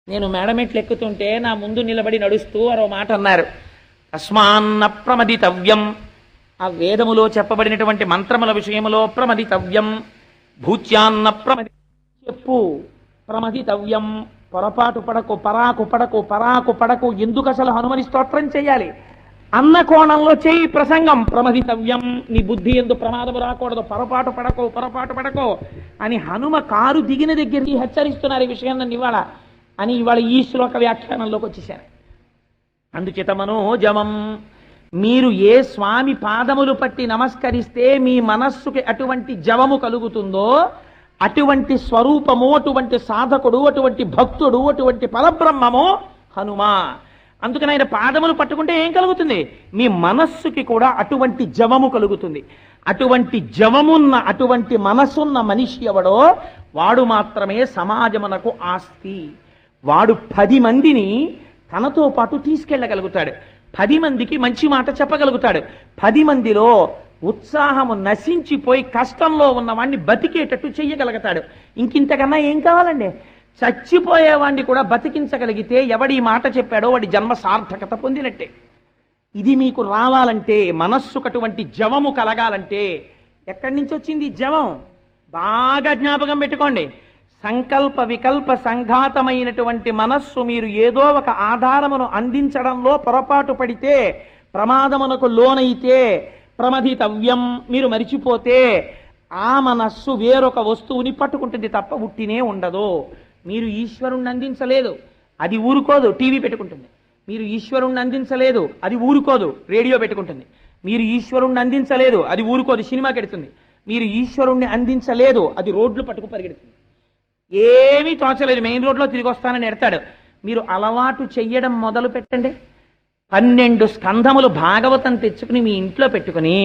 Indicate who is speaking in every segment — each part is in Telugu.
Speaker 1: నేను మేడమెట్లు ఎక్కుతుంటే నా ముందు నిలబడి నడుస్తూ మరో మాట అన్నారు, తస్మాన్న ప్రమదితవ్యం. ఆ వేదములో చెప్పబడినటువంటి మంత్రముల విషయములో ప్రమదితవ్యం. భూత్యాన్న ప్రమది చెప్పు, ప్రమదితవ్యం. పొరపాటు పడకు, పరాకు పడకు. ఎందుకు అసలు హనుమని స్తోత్రం చేయాలి అన్న కోణంలో చేయి ప్రసంగం. ప్రమదితవ్యం, నీ బుద్ధి ఎందు ప్రమాదము రాకూడదు, పొరపాటు పడకో అని హనుమ కారు దిగిన దగ్గరికి హెచ్చరిస్తున్నారు ఈ విషయం నన్ను ఇవాళ అని ఇవాళ ఈ శ్లోక వ్యాఖ్యానంలోకి వచ్చేసాను. అందుచేత మనోజమం, మీరు ఏ స్వామి పాదములు పట్టి నమస్కరిస్తే మీ మనస్సుకి అటువంటి జవము కలుగుతుందో, అటువంటి స్వరూపము, అటువంటి సాధకుడు, అటువంటి భక్తుడు, అటువంటి పరబ్రహ్మము హనుమ. అందుకని ఆయన పాదములు పట్టుకుంటే ఏం కలుగుతుంది? మీ మనస్సుకి కూడా అటువంటి జవము కలుగుతుంది. అటువంటి జవమున్న, అటువంటి మనసున్న మనిషి ఎవడో వాడు మాత్రమే సమాజమునకు ఆస్తి. వాడు 10 మందిని తనతో పాటు తీసుకెళ్ళగలుగుతాడు, 10 మందికి మంచి మాట చెప్పగలుగుతాడు, 10 మందిలో ఉత్సాహము నశించిపోయి కష్టంలో ఉన్నవాడిని బతికేటట్టు చెయ్యగలుగుతాడు. ఇంకింతకన్నా ఏం కావాలండి? చచ్చిపోయేవాడిని కూడా బతికించగలిగితే ఎవడి మాట చెప్పాడో వాడి జన్మ సార్థకత పొందినట్టే. ఇది మీకు రావాలంటే, మనస్సుకటువంటి జవము కలగాలంటే ఎక్కడి నుంచి వచ్చింది జవం? బాగా జ్ఞాపకం పెట్టుకోండి. సంకల్ప వికల్ప సంఘాతమైనటువంటి మనస్సు మీరు ఏదో ఒక ఆధారమును అందించడంలో పొరపాటు పడితే, ప్రమాదమునకు లోనైతే, ప్రమదితవ్యం మీరు మరిచిపోతే ఆ మనస్సు వేరొక వస్తువుని పట్టుకుంటుంది తప్ప ఉట్టినే ఉండదు. మీరు ఈశ్వరుణ్ణి అందించలేదు, అది ఊరుకోదు, టీవీ పెట్టుకుంటుంది. మీరు ఈశ్వరుణ్ణి అందించలేదు, అది ఊరుకోదు, రేడియో పెట్టుకుంటుంది. మీరు ఈశ్వరుణ్ణి అందించలేదు, అది ఊరుకోదు, సినిమాకి ఎడుతుంది. మీరు ఈశ్వరుణ్ణి అందించలేదు, అది రోడ్లు పట్టుకు పరిగెడుతుంది. ఏమీ తోచలేదు, మెయిన్ రోడ్లో తిరిగి వస్తానని ఎడతాడు. మీరు అలవాటు చెయ్యడం మొదలు పెట్టండి. 12 స్కంధములు భాగవతం తెచ్చుకుని మీ ఇంట్లో పెట్టుకుని,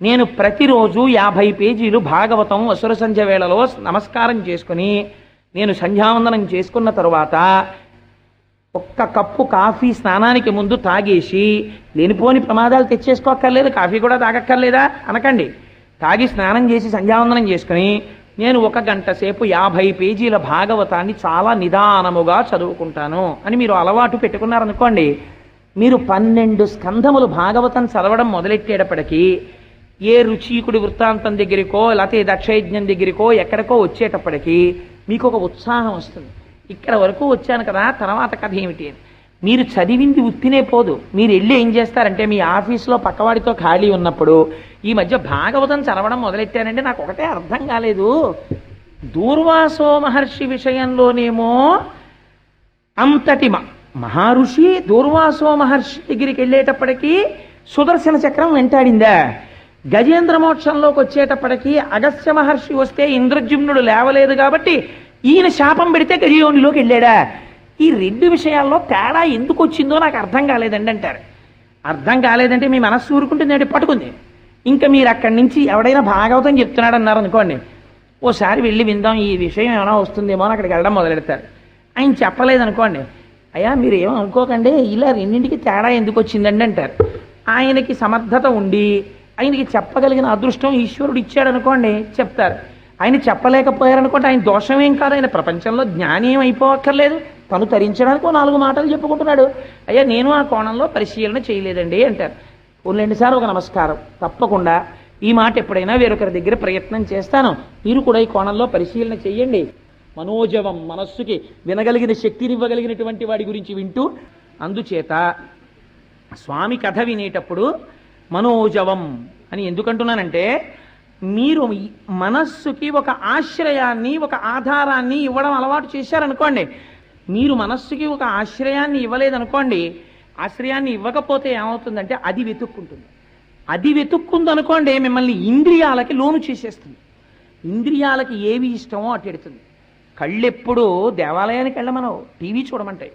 Speaker 1: నేను ప్రతిరోజు 50 పేజీలు భాగవతం అసుర సంధ్య వేళలో నమస్కారం చేసుకుని, నేను సంధ్యావందనం చేసుకున్న తరువాత 1 కప్పు కాఫీ స్నానానికి ముందు తాగేసి, లేనిపోని ప్రమాదాలు తెచ్చేసుకోక్కర్లేదు, కాఫీ కూడా తాగక్కర్లేదా అనకండి. తాగి స్నానం చేసి సంధ్యావందనం చేసుకుని నేను 1 గంట సేపు 50 పేజీల భాగవతాన్ని చాలా నిదానముగా చదువుకుంటాను అని మీరు అలవాటు పెట్టుకున్నారనుకోండి, మీరు 12 స్కంధములు భాగవతం చదవడం మొదలెట్టేటప్పటికీ ఏ రుచీకుడి వృత్తాంతం దగ్గరికో లేకపోతే దక్షయజ్ఞం దగ్గరికో ఎక్కడికో వచ్చేటప్పటికీ మీకు ఒక ఉత్సాహం వస్తుంది. ఇక్కడ వరకు వచ్చాను కదా, తర్వాత కథ ఏమిటి అని. మీరు చదివింది ఉత్తినే పోదు. మీరు వెళ్ళి ఏం చేస్తారంటే, మీ ఆఫీస్లో పక్కవాడితో ఖాళీ ఉన్నప్పుడు, ఈ మధ్య భాగవతం చదవడం మొదలెట్టానంటే నాకు ఒకటే అర్థం కాలేదు, దూర్వాసో మహర్షి విషయంలోనేమో అంతటి మహర్షి దూర్వాసో మహర్షి దగ్గరికి వెళ్ళేటప్పటికీ సుదర్శన చక్రం వెంటాడిందా, గజేంద్ర మోక్షంలోకి వచ్చేటప్పటికీ అగస్త్య మహర్షి వస్తే ఇంద్రజుమ్నుడు లేవలేదు కాబట్టి ఈయన శాపం పెడితే గజయోనిలోకి వెళ్ళాడా? ఈ 2 విషయాల్లో తేడా ఎందుకు వచ్చిందో నాకు అర్థం కాలేదండి అంటారు. అర్థం కాలేదంటే మీ మనస్సు ఊరుకుంటుందంటే పట్టుకుంది. ఇంకా మీరు అక్కడి నుంచి ఎవడైనా భాగవతం చెప్తున్నాడు అన్నారు అనుకోండి, ఓసారి వెళ్ళి విందాం ఈ విషయం ఏమైనా వస్తుందేమో అని అక్కడికి వెళ్ళడం మొదలెడతారు. ఆయన చెప్పలేదనుకోండి, అయ్యా మీరు ఏమో అనుకోకండి, ఇలా 2ంటికి తేడా ఎందుకు వచ్చిందండి అంటారు. ఆయనకి సమర్థత ఉండి ఆయనకి చెప్పగలిగిన అదృష్టం ఈశ్వరుడు ఇచ్చాడు అనుకోండి, చెప్తారు. ఆయన చెప్పలేకపోయారనుకోండి, ఆయన దోషమేం కాదు, ఆయన ప్రపంచంలో జ్ఞాని ఏం అయిపోవక్కర్లేదు, తను తరించడానికి 4 మాటలు చెప్పుకుంటున్నాడు. అయ్యా నేను ఆ కోణంలో పరిశీలన చేయలేదండి అంటారు. 2 సార్లు ఒక నమస్కారం, తప్పకుండా ఈ మాట ఎప్పుడైనా వేరొకరి దగ్గర ప్రయత్నం చేస్తాను, మీరు కూడా ఈ కోణంలో పరిశీలన చెయ్యండి. మనోజవం, మనస్సుకి వినగలిగిన శక్తినివ్వగలిగినటువంటి వాడి గురించి వింటూ, అందుచేత స్వామి కథ వినేటప్పుడు మనోజవం అని ఎందుకంటున్నానంటే, మీరు మనస్సుకి ఒక ఆశ్రయాన్ని, ఒక ఆధారాన్ని ఇవ్వడం అలవాటు చేశారనుకోండి, మీరు మనస్సుకి ఒక ఆశ్రయాన్ని ఇవ్వలేదనుకోండి, ఆశ్రయాన్ని ఇవ్వకపోతే ఏమవుతుందంటే అది వెతుక్కుంటుంది. అది వెతుక్కుందనుకోండి మిమ్మల్ని ఇంద్రియాలకి లోను చేసేస్తుంది. ఇంద్రియాలకి ఏవి ఇష్టమో అటు ఎడుతుంది. కళ్ళెప్పుడు దేవాలయానికి వెళ్ళమనవు, టీవీ చూడమంటాయి.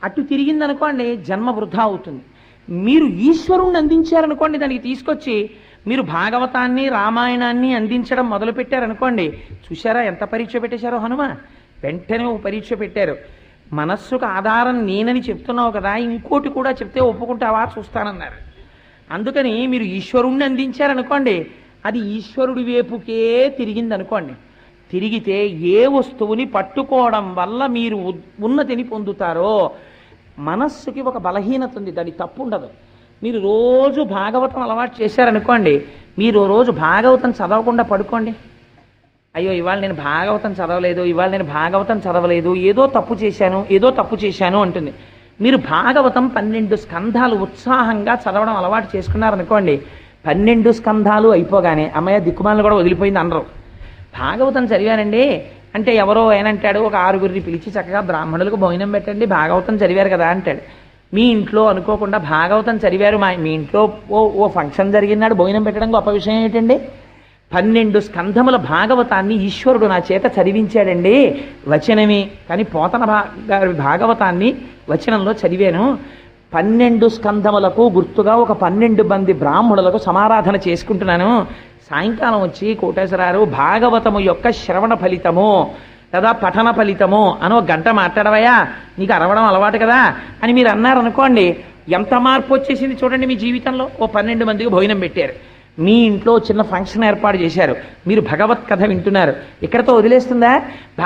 Speaker 1: అటు తిరిగిందనుకోండి జన్మ వృధా అవుతుంది. మీరు ఈశ్వరుణ్ణి అందించారనుకోండి, దానికి తీసుకొచ్చి మీరు భాగవతాన్ని రామాయణాన్ని అందించడం మొదలుపెట్టారనుకోండి, చూశారా ఎంత పరీక్ష పెట్టేశారో హనుమ, వెంటనే ఓ పరీక్ష పెట్టారు. మనస్సుకు ఆధారం నేనని చెప్తున్నావు కదా, ఇంకోటి కూడా చెప్తే ఒప్పుకుంటావా చూస్తానన్నారు. అందుకని మీరు ఈశ్వరుణ్ణి అందించారనుకోండి, అది ఈశ్వరుడి వైపుకే తిరిగిందనుకోండి, తిరిగితే ఏ వస్తువుని పట్టుకోవడం వల్ల మీరు ఉన్నతిని పొందుతారో. మనస్సుకి ఒక బలహీనత ఉంది, దాని తప్పు ఉండదు. మీరు రోజు భాగవతం అలవాటు చేశారనుకోండి, మీరు రోజు భాగవతం చదవకుండా పడుకోండి. అయ్యో ఇవాళ నేను భాగవతం చదవలేదు, ఇవాళ నేను భాగవతం చదవలేదు, ఏదో తప్పు చేశాను అంటుంది. మీరు భాగవతం 12 స్కంధాలు ఉత్సాహంగా చదవడం అలవాటు చేసుకున్నారనుకోండి, 12 స్కంధాలు అయిపోగానే అమ్మయ్య దిక్కుమాలను కూడా వదిలిపోయింది అనరు. భాగవతం చదివానండి అంటే ఎవరో ఏనంటాడు, ఒక 6గురిని పిలిచి చక్కగా బ్రాహ్మణులకు భోజనం పెట్టండి, భాగవతం చదివారు కదా అంటాడు. మీ ఇంట్లో అనుకోకుండా భాగవతం చదివారు, మీ ఇంట్లో ఓ ఫంక్షన్ జరిగినాడు భోజనం పెట్టడం గొప్ప విషయం ఏంటండి? 12 స్కంధముల భాగవతాన్ని ఈశ్వరుడు నా చేత చదివించాడండి, వచనమే. కానీ పోతన గారి భాగవతాన్ని వచనంలో చదివాను. 12 స్కంధములకు గుర్తుగా ఒక 12 మంది బ్రాహ్మణులకు సమారాధన చేసుకుంటున్నాను. సాయంకాలం వచ్చి కోటేశ్వరారు భాగవతము యొక్క శ్రవణ ఫలితము లేదా పఠన ఫలితము అని ఒక గంట మాట్లాడవయా, నీకు అరవడం అలవాటు కదా అని మీరు అన్నారనుకోండి, ఎంత మార్పు వచ్చేసింది చూడండి మీ జీవితంలో. ఓ 12 మందికి భోజనం పెట్టారు, మీ ఇంట్లో చిన్న ఫంక్షన్ ఏర్పాటు చేశారు, మీరు భగవత్ కథ వింటున్నారు. ఇక్కడతో వదిలేస్తుందా?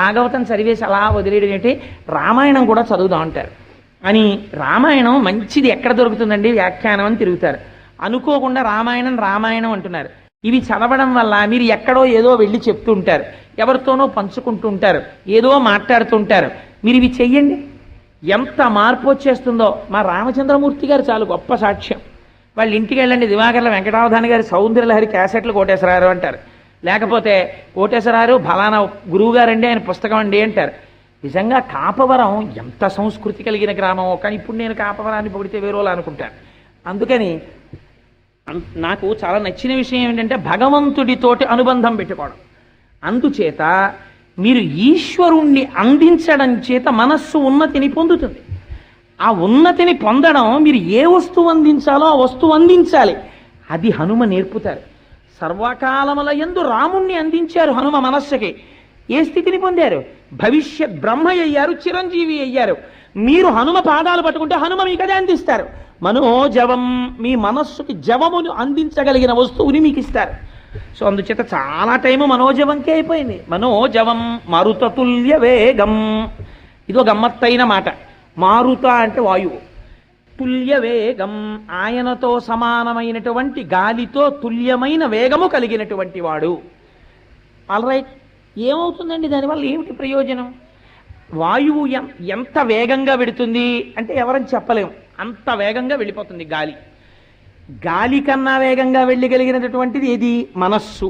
Speaker 1: భాగవతం చదివేసి అలా వదిలేయడం ఏంటి? రామాయణం కూడా చదువుదాం అంటారు. అని రామాయణం మంచిది ఎక్కడ దొరుకుతుందండి వ్యాఖ్యానం అని తిరుగుతారు. అనుకోకుండా రామాయణం అంటున్నారు. ఇవి చదవడం వల్ల మీరు ఎక్కడో ఏదో వెళ్ళి చెప్తూ ఉంటారు, ఎవరితోనో పంచుకుంటూ ఉంటారు, ఏదో మాట్లాడుతుంటారు. మీరు ఇవి చెయ్యండి, ఎంత మార్పు వచ్చేస్తుందో. మా రామచంద్రమూర్తి గారు చాలు గొప్ప సాక్ష్యం. వాళ్ళ ఇంటికి వెళ్ళండి, దివాకర్ల వెంకటావధాని గారి సౌందర్యలహరి క్యాసెట్లు కోటేశ్వరారు అంటారు, లేకపోతే కోటేశ్వరారు ఫలానా గురువు గారండి ఆయన పుస్తకం అండి అంటారు. నిజంగా కాపవరం ఎంత సంస్కృతి కలిగిన గ్రామం. కానీ ఇప్పుడు నేను కాపవరాన్ని పొగిడితే వేరేలా అనుకుంటాను. అందుకని నాకు చాలా నచ్చిన విషయం ఏంటంటే భగవంతుడితోటి అనుబంధం పెట్టుకోవడం. అందుచేత మీరు ఈశ్వరుణ్ణి అందించడం చేత మనస్సు ఉన్నతిని పొందుతుంది. ఆ ఉన్నతిని పొందడం, మీరు ఏ వస్తువు అందించాలో ఆ వస్తువు అందించాలి. అది హనుమ నేర్పుతారు. సర్వకాలముల యందు రాముణ్ణి అందించారు హనుమ మనస్సుకి. ఏ స్థితిని పొందారు? భవిష్యత్ బ్రహ్మ అయ్యారు, చిరంజీవి అయ్యారు. మీరు హనుమ పాదాలు పట్టుకుంటే హనుమ మీకు అదే అందిస్తారు. మనోజవం, మీ మనస్సుకి జవమును అందించగలిగిన వస్తువుని మీకు ఇస్తారు. సో అందుచేత చాలా టైము మనోజవంకే అయిపోయింది. మనోజవం మారుతతుల్య వేగం, ఇదో గమ్మత్తైన మాట. మారుత అంటే వాయువు, తుల్య వేగం ఆయనతో సమానమైనటువంటి గాలితో తుల్యమైన వేగము కలిగినటువంటి వాడు. ఆల్ రైట్, ఏమవుతుందండి దానివల్ల? ఏమిటి ప్రయోజనం? వాయువు ఎంత వేగంగా వెడుతుంది అంటే ఎవరని చెప్పలేము, అంత వేగంగా వెళ్ళిపోతుంది గాలి. గాలి కన్నా వేగంగా వెళ్ళగలిగినటువంటిది ఏది? మనస్సు.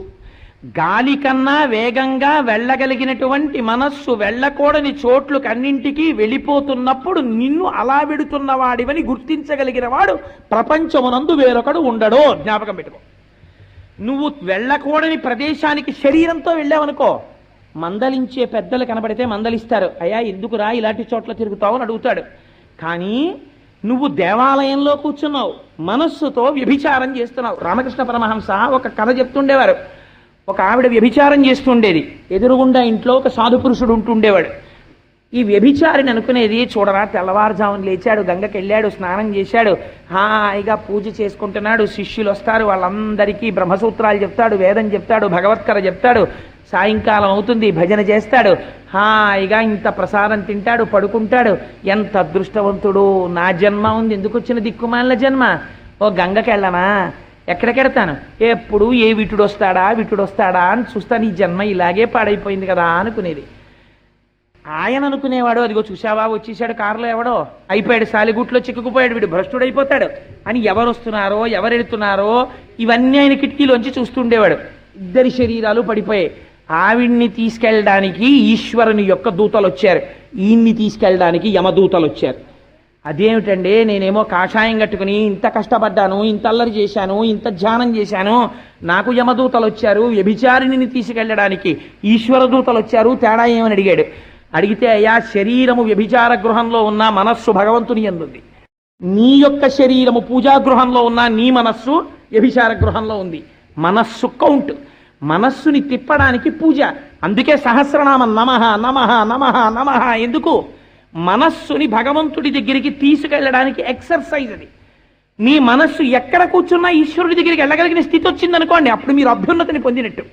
Speaker 1: గాలి కన్నా వేగంగా వెళ్ళగలిగినటువంటి మనస్సు వెళ్ళకూడని చోట్లకు అన్నింటికీ వెళ్ళిపోతున్నప్పుడు నిన్ను అలా వెడుతున్న వాడివని గుర్తించగలిగిన వాడు ప్రపంచమునందు వేరొకడు ఉండడో. జ్ఞాపకం పెట్టుకో. నువ్వు వెళ్ళకూడని ప్రదేశానికి శరీరంతో వెళ్ళావనుకో, మందలించే పెద్దలు కనబడితే మందలిస్తారు, అయ్యా ఎందుకురా ఇలాంటి చోట్ల తిరుగుతావు అని అడుగుతాడు. కానీ నువ్వు దేవాలయంలో కూర్చున్నావు, మనస్సుతో వ్యభిచారం చేస్తున్నావు. రామకృష్ణ పరమహంస ఒక కథ చెప్తుండేవారు. ఒక ఆవిడ వ్యభిచారం చేస్తుండేది, ఎదురుగుండా ఇంట్లో ఒక సాధు పురుషుడు ఉంటుండేవాడు. ఈ వ్యభిచారిని అనుకునేది, చూడరా తెల్లవారుజామున లేచాడు, గంగకి వెళ్ళాడు, స్నానం చేశాడు, హాయిగా పూజ చేసుకుంటున్నాడు, శిష్యులు వస్తారు, వాళ్ళందరికీ బ్రహ్మసూత్రాలు చెప్తాడు, వేదం చెప్తాడు, భగవత్కర చెప్తాడు, సాయంకాలం అవుతుంది భజన చేస్తాడు, హాయిగా ఇంత ప్రసాదం తింటాడు, పడుకుంటాడు. ఎంత అదృష్టవంతుడు, నా జన్మ ఉంది, ఎందుకు వచ్చిన దిక్కుమాలిన జన్మ? ఓ గంగకి వెళ్ళనా? ఎక్కడికెడతాను? ఎప్పుడు ఏ విటుడు వస్తాడా అని చూస్తాను, ఈ జన్మ ఇలాగే పాడైపోయింది కదా అనుకునేది. ఆయన అనుకునేవాడు, అదిగో చూసావా వచ్చేసాడు కారులో ఎవడో, అయిపోయాడు, సాలిగుట్లో చిక్కుకుపోయాడు, వీడు భ్రష్టుడైపోతాడు అని ఎవరు వస్తున్నారో ఎవరెడుతున్నారో ఇవన్నీ ఆయన కిటికీలోంచి చూస్తుండేవాడు. ఇద్దరి శరీరాలు పడిపోయాయి. ఆవిడ్ని తీసుకెళ్ళడానికి ఈశ్వరుని యొక్క దూతలు వచ్చారు, ఈయన్ని తీసుకెళ్ళడానికి యమదూతలు వచ్చారు. అదేమిటండి, నేనేమో కాషాయం కట్టుకుని ఇంత కష్టపడ్డాను, ఇంత అల్లరి చేశాను, ఇంత ధ్యానం చేశాను, నాకు యమదూతలు వచ్చారు, వ్యభిచారిణిని తీసుకెళ్ళడానికి ఈశ్వర దూతలు వచ్చారు, తేడా ఏమని అడిగాడు. అడిగితే, అయ్యా శరీరము వ్యభిచార గృహంలో ఉన్న మనస్సు భగవంతుని యందుంది, నీ యొక్క శరీరము పూజాగృహంలో ఉన్న నీ మనస్సు వ్యభిచార గృహంలో ఉంది. మనస్సు కౌంట్, మనస్సుని తిప్పడానికి పూజ. అందుకే సహస్రనామం నమః నమః నమః నమః. ఎందుకు? మనస్సుని భగవంతుడి దగ్గరికి తీసుకెళ్ళడానికి ఎక్సర్సైజ్ అది. మీ మనస్సు ఎక్కడ కూర్చున్నా ఈశ్వరుడి దగ్గరికి వెళ్ళగలిగిన స్థితి వచ్చిందనుకోండి, అప్పుడు మీరు అభ్యున్నతిని పొందినట్టు.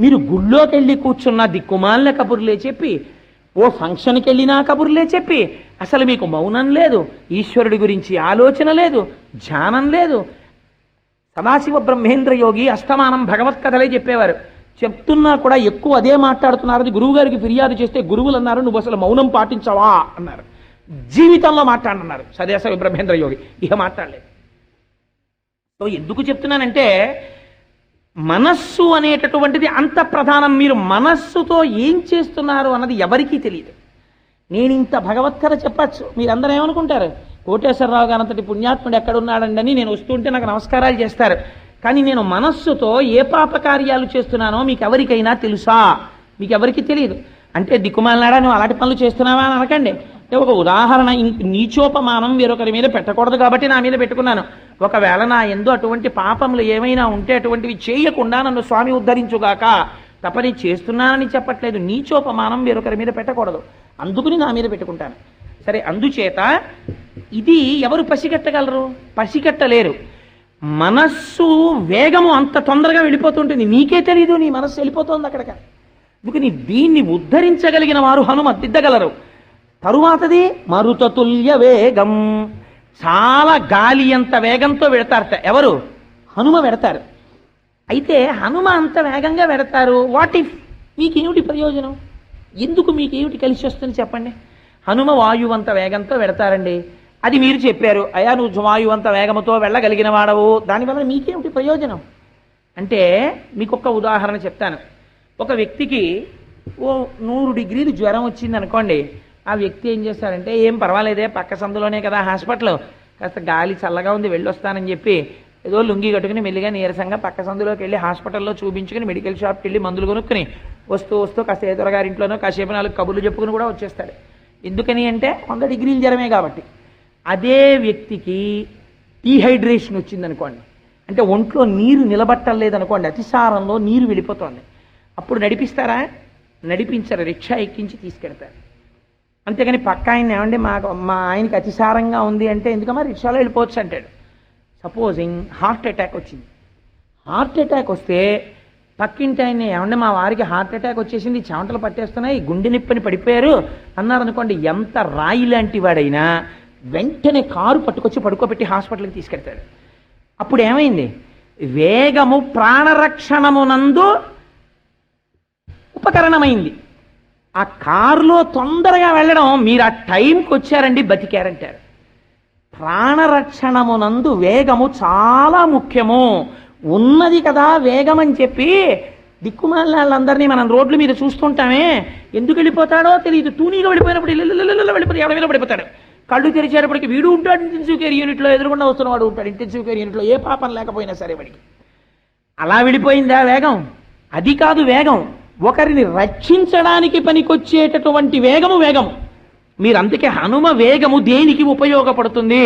Speaker 1: మీరు గుళ్ళోకి వెళ్ళి కూర్చున్న దిక్కుమాలిన కబుర్లే చెప్పి, ఓ ఫంక్షన్కి వెళ్ళినా కబుర్లే చెప్పి, అసలు మీకు మౌనం లేదు, ఈశ్వరుడి గురించి ఆలోచన లేదు, ధ్యానం లేదు. సదాశివ బ్రహ్మేంద్ర యోగి అస్తమానం భగవత్ కథలే చెప్పేవారు. చెప్తున్నా కూడా ఎక్కువ అదే మాట్లాడుతున్నారని గురువు గారికి ఫిర్యాదు చేస్తే గురువులు అన్నారు, నువ్వు అసలు మౌనం పాటించవా అన్నారు. జీవితంలో మాట్లాడన్నారు సదాశివ బ్రహ్మేంద్ర యోగి, ఇక మాట్లాడలేదు. సో ఎందుకు చెప్తున్నానంటే మనస్సు అనేటటువంటిది అంత ప్రధానం. మీరు మనస్సుతో ఏం చేస్తున్నారు అన్నది ఎవరికీ తెలియదు. నేను ఇంత భగవత్కథ చెప్పచ్చు, మీరందరూ ఏమనుకుంటారు, కోటేశ్వరరావు గారంతటి పుణ్యాత్ముడు ఎక్కడున్నాడండి అని నేను వస్తుంటే నాకు నమస్కారాలు చేస్తారు. కానీ నేను మనస్సుతో ఏ పాపకార్యాలు చేస్తున్నానో మీకు ఎవరికైనా తెలుసా? మీకు ఎవరికి తెలియదు. అంటే దిక్కుమాలనాడా నువ్వు అలాంటి పనులు చేస్తున్నావా అని అనకండి. అంటే ఒక ఉదాహరణ, నీచోపమానం వేరొకరి మీద పెట్టకూడదు కాబట్టి నా మీద పెట్టుకున్నాను. ఒకవేళ నా యందు అటువంటి పాపములు ఏమైనా ఉంటే అటువంటివి చేయకుండా నన్ను స్వామి ఉద్ధరించుగాక తప్ప నేను చేస్తున్నానని చెప్పట్లేదు. నీచోపమానం వేరొకరి మీద పెట్టకూడదు, అందుకుని నా మీద పెట్టుకుంటాను. సరే, అందుచేత ఇది ఎవరు పసిగట్టగలరు? పసిగట్టలేరు. మనస్సు వేగము అంత తొందరగా వెళ్ళిపోతుంటుంది, నీకే తెలీదు నీ మనస్సు వెళ్ళిపోతుంది అక్కడికి. అందుకని దీన్ని ఉద్ధరించగలిగిన వారు హనుమతిద్దగలరు. తరువాతది మరుతతుల్య వేగం, చాలా గాలి అంత వేగంతో వెడతారట. ఎవరు? హనుమ వెడతారు. అయితే హనుమ అంత వేగంగా వెడతారు, వాట్ ఇఫ్ మీకేమిటి ప్రయోజనం? ఎందుకు మీకేమిటి కలిసి వస్తుంది చెప్పండి? హనుమ వాయువంత వేగంతో వెడతారండి, అది మీరు చెప్పారు. అయ్యా నువ్వు వాయువంత వేగముతో వెళ్ళగలిగిన వాడవు, దానివల్ల మీకేమిటి ప్రయోజనం అంటే మీకు ఒక ఉదాహరణ చెప్తాను. ఒక వ్యక్తికి ఓ 100 డిగ్రీలు జ్వరం వచ్చింది అనుకోండి. ఆ వ్యక్తి ఏం చేస్తారంటే, ఏం పర్వాలేదే పక్క సందులోనే కదా హాస్పిటల్, కాస్త గాలి చల్లగా ఉంది వెళ్ళొస్తానని చెప్పి ఏదో లుంగి కట్టుకుని మెల్లిగా నీరసంగా పక్క సందులోకి వెళ్ళి హాస్పిటల్లో చూపించుకుని మెడికల్ షాప్కి వెళ్ళి మందులు కొనుక్కుని వస్తూ కాస్త ఏదొరగారింట్లోనో కాసేపు 4 కబుర్లు చెప్పుకుని కూడా వచ్చేస్తాడు. ఎందుకని అంటే 100 డిగ్రీల జ్వరమే కాబట్టి. అదే వ్యక్తికి డీహైడ్రేషన్ వచ్చిందనుకోండి, అంటే ఒంట్లో నీరు నిలబట్టలేదనుకోండి, అతిసారంలో నీరు వెళ్ళిపోతుంది. అప్పుడు నడిపిస్తారా? నడిపించరు, రిక్షా ఎక్కించి తీసుకెడతారు. అంతేగాని పక్క ఆయన ఏమంటే మా ఆయనకి అతిసారంగా ఉంది అంటే ఎందుకమ్మా రిక్షాలో వెళ్ళిపోవచ్చు అంటాడు. సపోజింగ్ హార్ట్ అటాక్ వచ్చింది. హార్ట్ అటాక్ వస్తే పక్కింటి ఆయన ఏమంటే మా వారికి హార్ట్ అటాక్ వచ్చేసింది, చెమటలు పట్టేస్తున్నాయి, గుండె నొప్పిని పడిపోయారు అన్నారనుకోండి, ఎంత రాయి లాంటి వాడైనా వెంటనే కారు పట్టుకొచ్చి పడుకోబెట్టి హాస్పిటల్కి తీసుకెళ్తాడు. అప్పుడు ఏమైంది? వేగము ప్రాణరక్షణమునందు ఉపకరణమైంది. ఆ కారులో తొందరగా వెళ్ళడం, మీరు ఆ టైంకి వచ్చారండి బతికారంటారు. ప్రాణరక్షణమునందు వేగము చాలా ముఖ్యము. ఉన్నది కదా వేగం అని చెప్పి దిక్కుమాలిన వాళ్ళందరినీ మనం రోడ్ల మీద చూస్తుంటామే, ఎందుకు వెళ్ళిపోతాడో తెలియదు. తూనీగా వెళ్ళిపోయినప్పుడు వెళ్ళిపోతే ఎవరి మీద పడిపోతాడు. కళ్ళు తెరిచేటప్పటికి వీడు ఉంటాడు ఇంటెన్సివ్ కేర్ యూనిట్లో, ఎదురుగుండా వస్తున్నవాడు ఉంటాడు ఇంటెన్సివ్ కేర్ యూనిట్లో, ఏ పాపం లేకపోయినా సరే వాడికి. అలా వెళ్ళిపోయిందా వేగం? అది కాదు వేగం, ఒకరిని రక్షించడానికి పనికొచ్చేటటువంటి వేగము వేగము. మీరు అందుకే హనుమ వేగము దేనికి ఉపయోగపడుతుంది?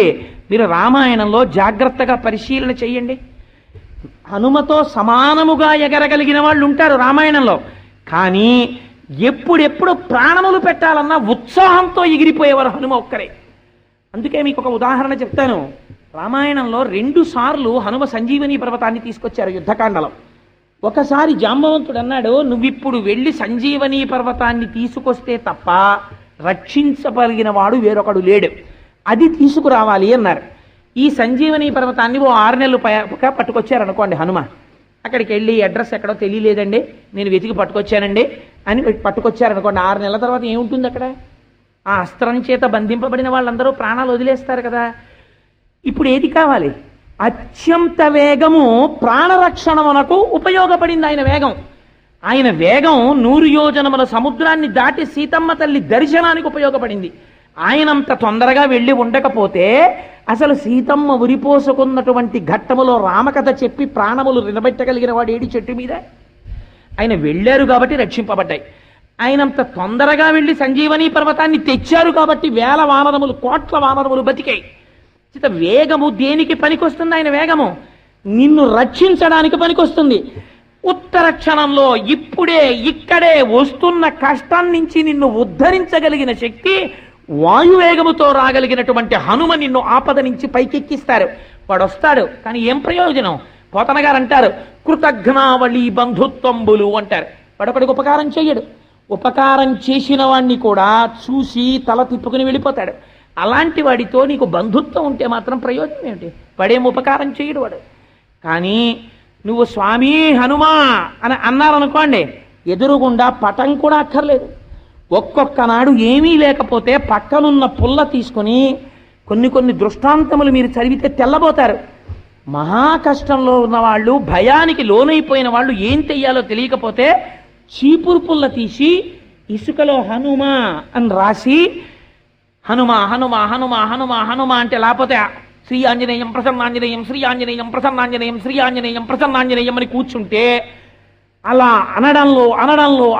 Speaker 1: మీరు రామాయణంలో జాగ్రత్తగా పరిశీలన చెయ్యండి. హనుమతో సమానముగా ఎగరగలిగిన వాళ్ళు ఉంటారు రామాయణంలో, కానీ ఎప్పుడెప్పుడు ప్రాణములు పెట్టాలన్నా ఉత్సాహంతో ఎగిరిపోయేవారు హనుమ ఒక్కరే. అందుకే మీకు ఒక ఉదాహరణ చెప్తాను. రామాయణంలో 2 సార్లు హనుమ సంజీవని పర్వతాన్ని తీసుకొచ్చారు యుద్ధకాండలో. ఒకసారి జాంబవంతుడు అన్నాడు, నువ్విప్పుడు వెళ్ళి సంజీవని పర్వతాన్ని తీసుకొస్తే తప్ప రక్షించగలిగిన వాడు వేరొకడు లేడు, అది తీసుకురావాలి అన్నారు. ఈ సంజీవని పర్వతాన్ని ఓ 6 నెలలు పట్టుకొచ్చారనుకోండి హనుమ. అక్కడికి వెళ్ళి అడ్రస్ ఎక్కడో తెలియలేదండి, నేను వెతికి పట్టుకొచ్చానండి అని పట్టుకొచ్చారనుకోండి. 6 నెలల తర్వాత ఏముంటుంది అక్కడ? ఆ అస్త్రం చేత బంధింపబడిన వాళ్ళందరూ ప్రాణాలు వదిలేస్తారు కదా. ఇప్పుడు ఏది కావాలి? అత్యంత వేగము ప్రాణరక్షణమునకు ఉపయోగపడింది ఆయన వేగం. ఆయన వేగం 100 యోజనముల సముద్రాన్ని దాటి సీతమ్మ తల్లి దర్శనానికి ఉపయోగపడింది. ఆయనంత తొందరగా వెళ్ళి ఉండకపోతే అసలు సీతమ్మ ఉరిపోసుకున్నటువంటి ఘట్టములో రామకథ చెప్పి ప్రాణములు నిలబెట్టగలిగిన వాడు ఏడి చెట్టు మీద? ఆయన వెళ్ళారు కాబట్టి రక్షింపబడ్డాయి. ఆయనంత తొందరగా వెళ్ళి సంజీవని పర్వతాన్ని తెచ్చారు కాబట్టి వేల వానరములు, కోట్ల వానరములు బతికాయి. వేగము దేనికి పనికొస్తుంది? ఆయన వేగము నిన్ను రక్షించడానికి పనికొస్తుంది. ఉత్తర క్షణంలో ఇప్పుడే ఇక్కడే వస్తున్న కష్టం నుంచి నిన్ను ఉద్ధరించగలిగిన శక్తి వాయువేగముతో రాగలిగినటువంటి హనుమ నిన్ను ఆపద నుంచి పైకెక్కిస్తారు. వాడు వస్తాడు, కానీ ఏం ప్రయోజనం? పోతన గారు అంటారు, కృతజ్ఞావళి బంధుత్వంబులు అంటారు. వాడొకడికి ఉపకారం చెయ్యడు, ఉపకారం చేసిన వాడిని కూడా చూసి తల తిప్పుకుని వెళ్ళిపోతాడు. అలాంటి వాడితో నీకు బంధుత్వం ఉంటే మాత్రం ప్రయోజనం ఏమిటి? వాడేం ఉపకారం చేయడు వాడు. కానీ నువ్వు స్వామి హనుమా అని అన్నారనుకోండి, ఎదురుగుండా పటం కూడా అక్కర్లేదు. ఒక్కొక్క నాడు ఏమీ లేకపోతే పక్కనున్న పుల్ల తీసుకుని కొన్ని దృష్టాంతములు మీరు చదివితే తెల్లబోతారు. మహా కష్టంలో ఉన్న వాళ్ళు, భయానికి లోనైపోయిన వాళ్ళు ఏం చెయ్యాలో తెలియకపోతే చీపురు పుల్ల తీసి ఇసుకలో హనుమ అని రాసి హనుమ హనుమ హనుమ హనుమ హనుమ అంటే, లేకపోతే శ్రీ ఆంజనేయం ప్రసన్నాంజనేయం శ్రీ ఆంజనేయం ప్రసన్నాంజనేయం శ్రీ ఆంజనేయం ప్రసన్నాంజనేయం అని కూర్చుంటే అలా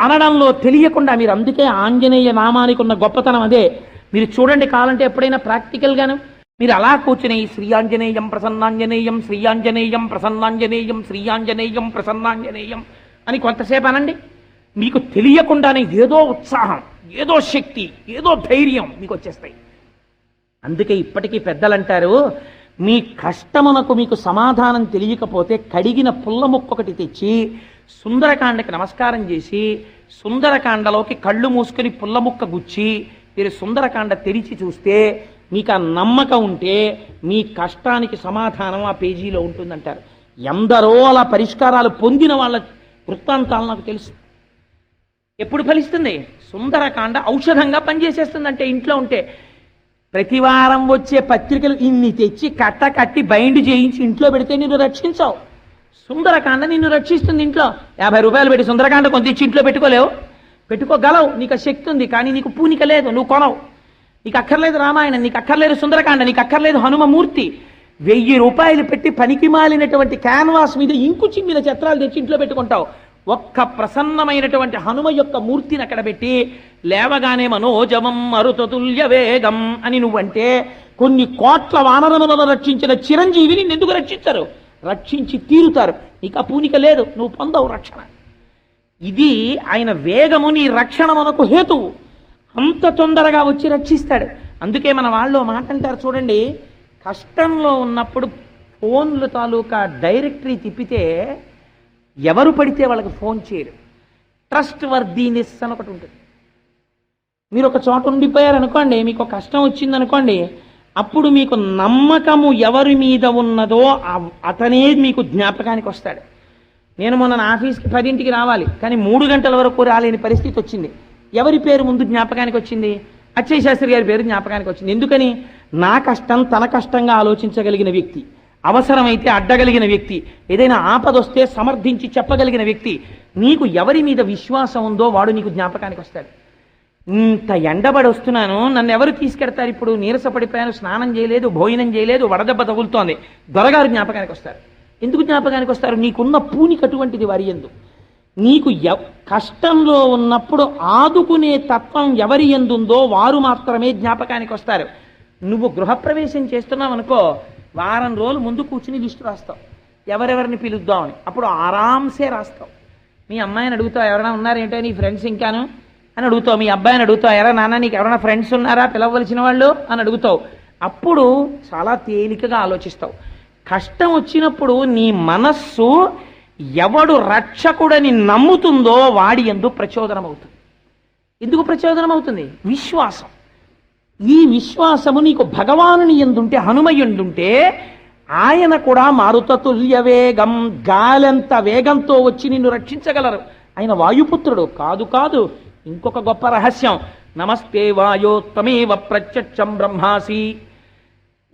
Speaker 1: అనడంలో తెలియకుండా మీరు, అందుకే ఆంజనేయ నామానికి ఉన్న గొప్పతనం అదే. మీరు చూడండి, కావాలంటే ఎప్పుడైనా ప్రాక్టికల్గాను మీరు అలా కూర్చుని శ్రీ ఆంజనేయం ప్రసన్నాంజనేయం శ్రీ ఆంజనేయం ప్రసన్నాంజనేయం శ్రీ ఆంజనేయం ప్రసన్నాంజనేయం అని కొంతసేపు అనండి. మీకు తెలియకుండానే ఏదో ఉత్సాహం, ఏదో శక్తి, ఏదో ధైర్యం మీకు వచ్చేస్తాయి. అందుకే ఇప్పటికీ పెద్దలు అంటారు, మీ కష్టమునకు మీకు సమాధానం తెలియకపోతే కడిగిన పుల్ల ముక్కొకటి తెచ్చి సుందరకాండకి నమస్కారం చేసి సుందరకాండలోకి కళ్ళు మూసుకొని పుల్ల ముక్క గుచ్చి మీరు సుందరకాండ తెరిచి చూస్తే మీకు ఆ నమ్మకం ఉంటే మీ కష్టానికి సమాధానం ఆ పేజీలో ఉంటుందంటారు. ఎందరో అలా పరిష్కారాలు పొందిన వాళ్ళ వృత్తాంతాలు నాకు తెలుసు. ఎప్పుడు ఫలిస్తుంది? సుందరకాండ ఔషధంగా పనిచేసేస్తుందంటే ఇంట్లో ఉంటే. ప్రతివారం వచ్చే పత్రికలు ఇన్ని తెచ్చి కట్టి బైండ్ చేయించి ఇంట్లో పెడితే నిన్ను రక్షించావు. సుందరకాండ నిన్ను రక్షిస్తుంది. ఇంట్లో 50 రూపాయలు పెట్టి సుందరకాండ కొంత ఇచ్చి ఇంట్లో పెట్టుకోలేవు, పెట్టుకోగలవు, నీకు శక్తి ఉంది, కానీ నీకు పూనిక లేదు, నువ్వు కొనవు. నీకు అక్కర్లేదు రామాయణం, నీకు అక్కర్లేదు సుందరకాండ, నీకు అక్కర్లేదు హనుమమూర్తి. 1000 రూపాయలు పెట్టి పనికి మాలినటువంటి క్యాన్వాస్ మీద ఇంకు చిమ్మిన చిత్రాలు తెచ్చి ఇంట్లో పెట్టుకుంటావు. ఒక్క ప్రసన్నమైనటువంటి హనుమ యొక్క మూర్తిని అక్కడ పెట్టి లేవగానే మనోజమం మరుతతుల్య వేగం అని నువ్వంటే కొన్ని కోట్ల వానరములను రక్షించిన చిరంజీవిని ఎందుకు రక్షించరు? రక్షించి తీరుతారు. నీకు ఆ పూనిక లేదు, నువ్వు పొందవు రక్షణ. ఇది ఆయన వేగము నీ రక్షణ మనకు హేతువు. అంత తొందరగా వచ్చి రక్షిస్తాడు. అందుకే మన వాళ్ళు మాట అంటారు చూడండి, కష్టంలో ఉన్నప్పుడు ఫోన్లు తాలూకా డైరెక్టరీ తిప్పితే ఎవరు పడితే వాళ్ళకి ఫోన్ చేయరు. ట్రస్ట్ వర్దీనెస్ అని ఒకటి ఉంటుంది. మీరు ఒక చోట ఉండిపోయారనుకోండి, మీకు ఒక కష్టం వచ్చిందనుకోండి, అప్పుడు మీకు నమ్మకము ఎవరి మీద ఉన్నదో అతనే మీకు జ్ఞాపకానికి వస్తాడు. నేను మొన్న నా ఆఫీస్కి 10ంటికి రావాలి, కానీ 3 గంటల వరకు రాలేని పరిస్థితి వచ్చింది. ఎవరి పేరు ముందు జ్ఞాపకానికి వచ్చింది? అచ్చయ్య శాస్త్రి గారి పేరు జ్ఞాపకానికి వచ్చింది. ఎందుకని? నా కష్టం తన కష్టంగా ఆలోచించగలిగిన వ్యక్తి, అవసరమైతే అడ్డగలిగిన వ్యక్తి, ఏదైనా ఆపదొస్తే సమర్థించి చెప్పగలిగిన వ్యక్తి. నీకు ఎవరి మీద విశ్వాసం ఉందో వాడు నీకు జ్ఞాపకానికి వస్తాడు. ఇంత ఎండబడి వస్తున్నాను, నన్ను ఎవరు తీసుకెడతారు? ఇప్పుడు నీరసపడిపోయాను, స్నానం చేయలేదు, భోజనం చేయలేదు, వడదెబ్బ తగులుతోంది, దొరగారు జ్ఞాపకానికి వస్తారు. ఎందుకు జ్ఞాపకానికి వస్తారు? నీకున్న పూనికి అటువంటిది వారి యందు. నీకు కష్టంలో ఉన్నప్పుడు ఆదుకునే తత్వం ఎవరి యందుందో వారు మాత్రమే జ్ఞాపకానికి వస్తారు. నువ్వు గృహప్రవేశం చేస్తున్నావు అనుకో, వారం రోజులు ముందు కూర్చుని లిస్టు రాస్తావు, ఎవరెవరిని పిలుద్దామని. అప్పుడు ఆరాంసే రాస్తావు. మీ అమ్మాయిని అడుగుతావు, ఎవరైనా ఉన్నారేంటో నీ ఫ్రెండ్స్ ఇంకాను అని అడుగుతావు. మీ అబ్బాయిని అడుగుతావు, ఎరా నాన్న నీకు ఎవరైనా ఫ్రెండ్స్ ఉన్నారా పిలవలసిన వాళ్ళు అని అడుగుతావు. అప్పుడు చాలా తేలికగా ఆలోచిస్తావు. కష్టం వచ్చినప్పుడు నీ మనస్సు ఎవడు రక్షకుడని నమ్ముతుందో వాడి యందు ప్రచోదనం అవుతుంది. ఎందుకు ప్రచోదనం అవుతుంది? విశ్వాసం. ఈ విశ్వాసము నీకు భగవానుని యందుంటే, హనుమయుండుంటే ఆయన కూడా మారుతతుల్య వేగం, గాలంత వేగంతో వచ్చి నిన్ను రక్షించగలరు. ఆయన వాయుపుత్రుడు కాదు. ఇంకొక గొప్ప రహస్యం, నమస్తే వాయోత్తమేవ ప్రత్యక్షం బ్రహ్మాసి.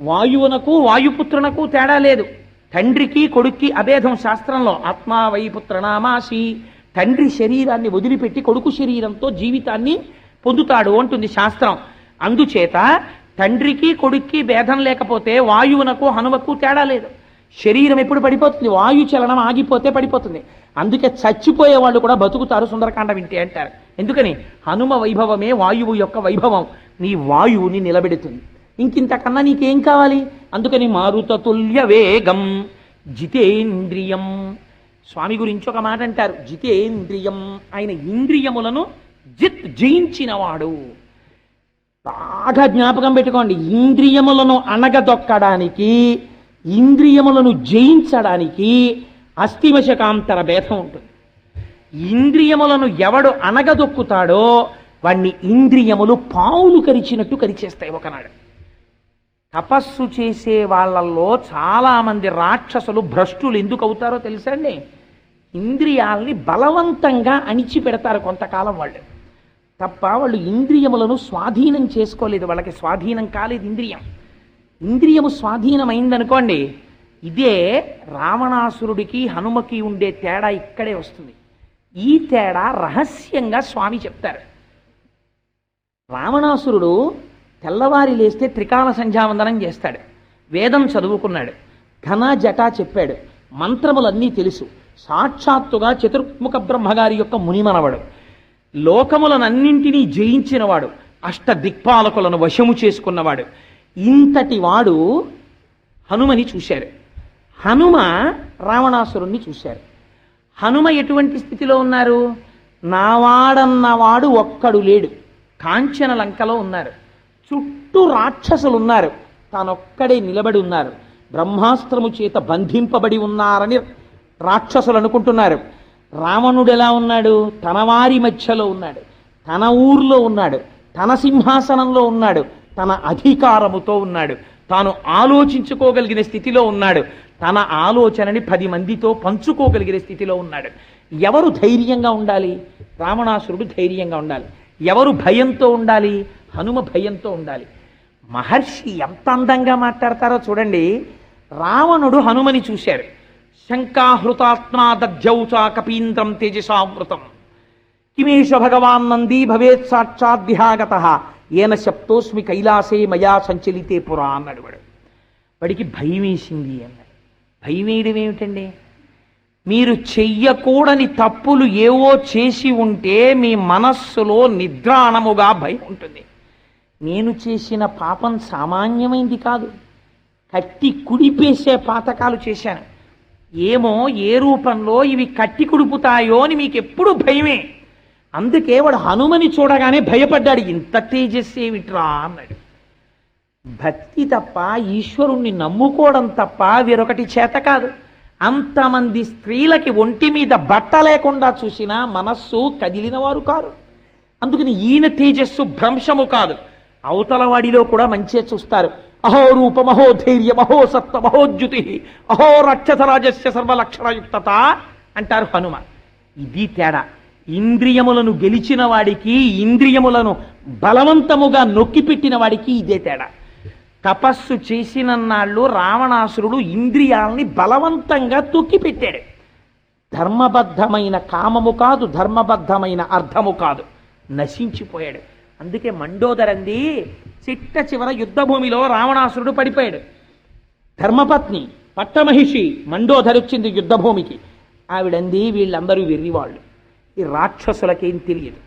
Speaker 1: వాయువునకు వాయుపుత్రునకు తేడా లేదు. తండ్రికి కొడుక్కి అభేదం శాస్త్రంలో. ఆత్మా వైపుత్రనామాసి. తండ్రి శరీరాన్ని వదిలిపెట్టి కొడుకు శరీరంతో జీవితాన్ని పొందుతాడు అంటుంది శాస్త్రం. అందుచేత తండ్రికి కొడుక్కి భేదం లేకపోతే వాయువునకు హనుమకు తేడా లేదు. శరీరం ఎప్పుడు పడిపోతుంది? వాయు చలనం ఆగిపోతే పడిపోతుంది. అందుకే చచ్చిపోయే వాళ్ళు కూడా బతుకుతారు సుందరకాండ వింటే అంటారు. ఎందుకని? హనుమ వైభవమే వాయువు యొక్క వైభవం. నీ వాయువుని నిలబెడుతుంది. ఇంకింతకన్నా నీకేం కావాలి? అందుకని మారుతతుల్య వేగం జితేంద్రియం. స్వామి గురించి ఒక మాట అంటారు, జితేంద్రియం. ఆయన ఇంద్రియములను జయించినవాడు. బాగా జ్ఞాపకం పెట్టుకోండి, ఇంద్రియములను అణగదొక్కడానికి ఇంద్రియములను జయించడానికి అస్థివశకాంతర భేదం ఉంటుంది. ఇంద్రియములను ఎవడు అనగదొక్కుతాడో వాణ్ణి ఇంద్రియములు పావులు కరిచినట్టు కరిచేస్తాయి ఒకనాడు. తపస్సు చేసే వాళ్ళల్లో చాలా మంది రాక్షసులు భ్రష్టులు ఎందుకు అవుతారో తెలుసా అండి? ఇంద్రియాల్ని బలవంతంగా అణిచిపెడతారు కొంతకాలం వాళ్ళు తప్ప వాళ్ళు ఇంద్రియములను స్వాధీనం చేసుకోలేదు. వాళ్ళకి స్వాధీనం కాలేదు ఇంద్రియం. ఇంద్రియము స్వాధీనమైందనుకోండి, ఇదే రావణాసురుడికి హనుమకి ఉండే తేడా ఇక్కడే వస్తుంది. ఈ తేడా రహస్యంగా స్వామి చెప్తారు. రావణాసురుడు తెల్లవారి లేస్తే త్రికాల సంధ్యావందనం చేస్తాడు, వేదం చదువుకున్నాడు, ఘన జటా చెప్పాడు, మంత్రములన్నీ తెలుసు, సాక్షాత్తుగా చతుర్ముఖ బ్రహ్మగారి యొక్క మునిమనవడు, లోకములనన్నింటినీ జయించినవాడు, అష్ట దిక్పాలకులను వశము చేసుకున్నవాడు. ఇంతటి వాడు హనుమని చూశారు. హనుమ రావణాసురుణ్ణి చూశారు. హనుమ ఎటువంటి స్థితిలో ఉన్నారు? నావాడన్నవాడు ఒక్కడు లేడు. కాంచన లంకలో ఉన్నారు. చుట్టూ రాక్షసులు ఉన్నారు. తానొక్కడే నిలబడి ఉన్నారు. బ్రహ్మాస్త్రము చేత బంధింపబడి ఉన్నారని రాక్షసులు అనుకుంటున్నారు. రావణుడు ఎలా ఉన్నాడు? తన వారి మధ్యలో ఉన్నాడు, తన ఊర్లో ఉన్నాడు, తన సింహాసనంలో ఉన్నాడు, తన అధికారముతో ఉన్నాడు, తాను ఆలోచించుకోగలిగిన స్థితిలో ఉన్నాడు, తన ఆలోచనని 10 మందితో పంచుకోగలిగిన స్థితిలో ఉన్నాడు. ఎవరు ధైర్యంగా ఉండాలి? రావణాసురుడు ధైర్యంగా ఉండాలి. ఎవరు భయంతో ఉండాలి? హనుమ భయంతో ఉండాలి. మహర్షి ఎంత అందంగా మాట్లాడతారో చూడండి. రావణుడు హనుమని చూశారు. శంకాహృతాత్మా దధ్యౌచా కపీంద్రం తేజసామృతం కిమేష భగవాన్ నంది భవేత్ సాక్షాద్విహాగత ఏన శప్తోస్మి కైలాసే మయా సంచలితే పురా అన్నాడు వాడు. వాడికి భయం వేసింది అన్నాడు. భయం వేయడం ఏమిటండి? మీరు చెయ్యకూడని తప్పులు ఏవో చేసి ఉంటే మీ మనస్సులో నిద్రాణముగా భయం ఉంటుంది. నేను చేసిన పాపం సామాన్యమైంది కాదు, కట్టి కుడిపేసే పాతకాలు చేశాను. ఏమో ఏ రూపంలో ఇవి కట్టి కుడుపుతాయో అని మీకు ఎప్పుడు భయమే. అందుకే వాడు హనుమని చూడగానే భయపడ్డాడు. ఇంత తేజస్సేమిట్రా అన్నాడు. భక్తి తప్ప, ఈశ్వరుణ్ణి నమ్ముకోవడం తప్ప వేరొకటి చేత కాదు. అంతమంది స్త్రీలకి ఒంటి మీద బట్ట లేకుండా చూసినా మనస్సు కదిలిన వారు కారు. అందుకని ఈయన తేజస్సు భ్రంశము కాదు. అవతల వాడిలో కూడా మంచిగా చూస్తారు. అహో రూపం, అహో ధైర్యం, అహో సత్వం, అహో జ్యుతి, అహో రక్షసరాజస్య సర్వలక్షణయుక్తత అంటారు హనుమ. ఇది తేడా. ఇంద్రియములను గెలిచిన వాడికి, ఇంద్రియములను బలవంతముగా నొక్కిపెట్టిన వాడికి ఇదే తేడా. తపస్సు చేసిన నాళ్ళు రావణాసురుడు ఇంద్రియాలని బలవంతంగా తొక్కిపెట్టాడు. ధర్మబద్ధమైన కామము కాదు, ధర్మబద్ధమైన అర్థము కాదు, నశించిపోయాడు. అందుకే మండోదరంది చిట్ట చివర యుద్ధభూమిలో రావణాసురుడు పడిపోయాడు. ధర్మపత్ని పట్టమహిషి మండోదరొచ్చింది యుద్ధభూమికి. ఆవిడంది, వీళ్ళందరూ వెర్రివాళ్ళు, ఈ రాక్షసులకేం తెలియదు.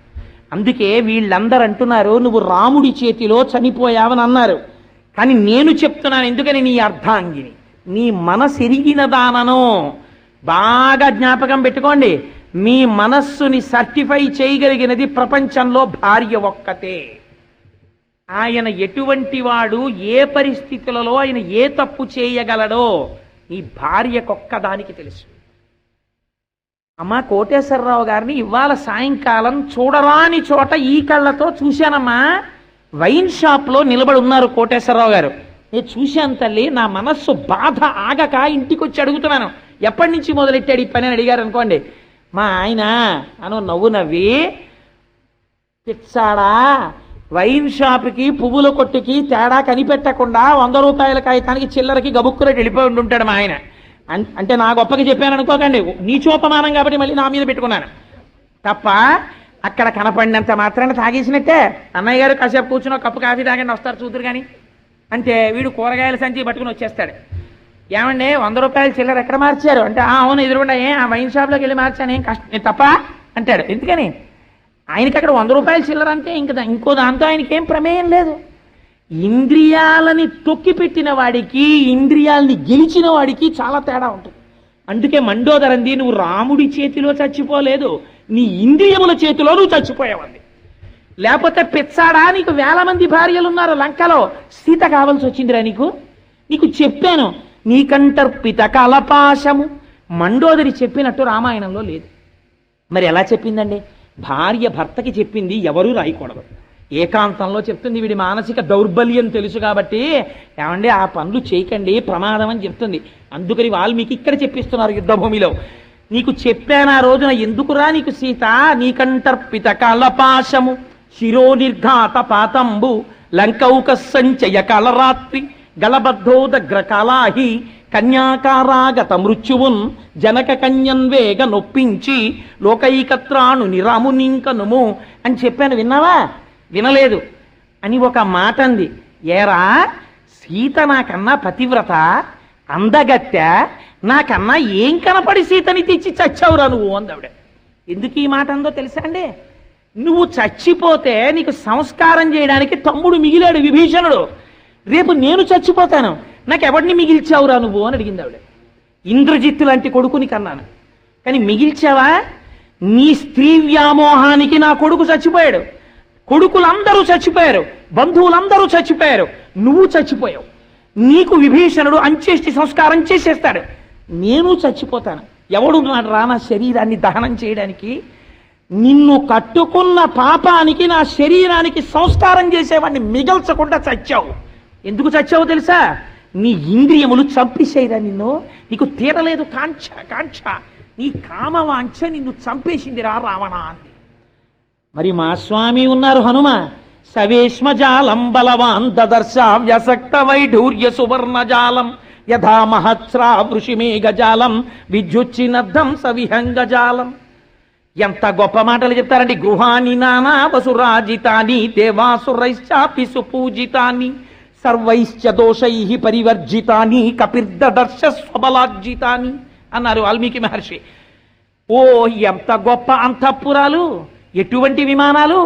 Speaker 1: అందుకే వీళ్ళందరూ అంటున్నారు, నువ్వు రాముడి చేతిలో చనిపోయావని అన్నారు. కానీ నేను చెప్తున్నాను, ఎందుకని నీ అర్ధాంగిని, నీ మనసెరిగిన దానను బాగా జ్ఞాపకం పెట్టుకోండి. మీ మనస్సుని సర్టిఫై చేయగలిగినది ప్రపంచంలో భార్య ఒక్కతే. ఆయన ఎటువంటి వాడు, ఏ పరిస్థితులలో ఆయన ఏ తప్పు చేయగలడో ఈ భార్యకొక్కదానికి తెలుసు. అమ్మా కోటేశ్వరరావు గారిని ఇవాళ సాయంకాలం చూడరాని చోట ఈ కళ్ళతో చూశానమ్మా. వైన్ షాప్లో నిలబడి ఉన్నారు కోటేశ్వరరావు గారు. నేను చూశాను తల్లి, నా మనస్సు బాధ ఆగక ఇంటికి వచ్చి అడుగుతున్నాను, ఎప్పటి నుంచి మొదలెట్టాడు ఈ పని అని అడిగారు అనుకోండి. మా ఆయన అను నవ్వు నవ్వి, పిచ్చాడా, వైన్ షాప్కి పువ్వుల కొట్టుకి తేడా కనిపెట్టకుండా 100 రూపాయల కాగితానికి చిల్లరకి గబుక్కులకి వెళ్ళిపోయి ఉంటాడు మా ఆయన. అంటే నా గొప్పకి చెప్పాను అనుకోకండి, నీచోపమానం కాబట్టి మళ్ళీ నా మీద పెట్టుకున్నాను తప్ప. అక్కడ కనపడినంత మాత్రాన్ని తాగేసినట్టే, అన్నయ్య గారు కాసేపు కూర్చుని కప్పు కాఫీ తాగండి వస్తారు చూదురు కానీ అంటే వీడు కూరగాయల సంచి పట్టుకుని వచ్చేస్తాడు. ఏమండి 100 రూపాయల చిల్లర ఎక్కడ మార్చారు అంటే, అవును ఎదురుకుండా, ఆ వైన్ షాప్లోకి వెళ్ళి మార్చాను, ఏం కష్టం తప్ప అంటాడు. ఎందుకని? ఆయనకి అక్కడ 100 రూపాయల చిల్లర అంటే ఇంకో దాంతో ఆయనకి ఏం ప్రమేయం లేదు. ఇంద్రియాలని తొక్కిపెట్టిన వాడికి, ఇంద్రియాలని గెలిచిన వాడికి చాలా తేడా ఉంటుంది. అందుకే మండోదరంది, నువ్వు రాముడి చేతిలో చచ్చిపోలేదు, నీ ఇంద్రియముల చేతిలో నువ్వు చచ్చిపోయావంది. లేకపోతే పిచ్చాడా, నీకు 1000 మంది భార్యలు ఉన్నారు లంకలో, సీత కావాల్సి వచ్చిందిరా నీకు? నీకు చెప్పాను, నీకంటర్పిత కలపాశము. మండోదరి చెప్పినట్టు రామాయణంలో లేదు. మరి ఎలా చెప్పిందండి? భార్య భర్తకి చెప్పింది, ఎవరూ రాయకూడదు, ఏకాంతంలో చెప్తుంది. వీడి మానసిక దౌర్బల్యం తెలుసు కాబట్టి, ఏమండి ఆ పనులు చేయకండి, ప్రమాదం అని చెప్తుంది. అందుకని వాల్మీకి ఇక్కడ చెప్పిస్తున్నారు యుద్ధభూమిలో. నీకు చెప్పాను ఆ రోజున, ఎందుకురా నీకు సీత, నీకంటర్పిత కలపాశము శిరోనిర్ఘాత పాతంబు లంకౌక సంచయ కలరాత్రి గలబద్ధోదగ్ర కలాహి కన్యాకారాగత మృత్యువున్ జనక కన్యన్వేగ నొప్పించి లోకైకత్రాను నిరామునింకనుము అని చెప్పాను. విన్నావా? వినలేదు అని ఒక మాట అంది. ఏరా సీత నాకన్నా పతివ్రత, అందగత్తె, నాకన్నా ఏం కనపడి సీతని తెచ్చి చచ్చావురా నువ్వు అందావిడ. ఎందుకు ఈ మాట అందో తెలుసా అండి? నువ్వు చచ్చిపోతే నీకు సంస్కారం చేయడానికి తమ్ముడు మిగిలాడు విభీషణుడు. రేపు నేను చచ్చిపోతాను, నాకెవడిని మిగిల్చావురా నువ్వు అని అడిగింది ఆవిడ. ఇంద్రజిత్తు లాంటి కొడుకుని కన్నాను, కానీ మిగిల్చావా? నీ స్త్రీ వ్యామోహానికి నా కొడుకు చచ్చిపోయాడు, కొడుకులందరూ చచ్చిపోయారు, బంధువులందరూ చచ్చిపోయారు, నువ్వు చచ్చిపోయావు. నీకు విభీషణుడు అంత్యేష్టి సంస్కారం చేసేస్తాడు, నేను చచ్చిపోతాను. ఎవడు రా నా శరీరాన్ని దహనం చేయడానికి? నిన్ను కట్టుకున్న పాపానికి నా శరీరానికి సంస్కారం చేసేవాడిని మిగల్చకుండా చచ్చావు. ఎందుకు చచ్చావు తెలుసా? నీ ఇంద్రియములు చంపేసేరా నిన్ను. నీకు తీరలేదు కాంక్ష, కాంక్ష నీ కామవాంఛ నిన్ను చంపేసిందిరా రావణ అంది. మరి మా స్వామి ఉన్నారు హనుమ. సవేష్మజాలం బలవాన్ దదర్శ వ్యసక్త వైఢూర్య సువర్ణజాలం యథా మహత్స్రా వృషిమేఘజాలం విద్యుచ్చినద్ధం సవిహంగజాలం. ఎంత గొప్ప మాటలు చెప్తారండి. గృహాని నానా వసురాజితాని దేవాసురైశ్చాపి సుపూజితాని సర్వైశ్చ దోషై పరివర్జితాని కపిర్దర్శ స్వబలార్జితాని అన్నారు వాల్మీకి మహర్షి. ఓ ఎంత గొప్ప అంతఃపురాలు, ఎటువంటి విమానాలు!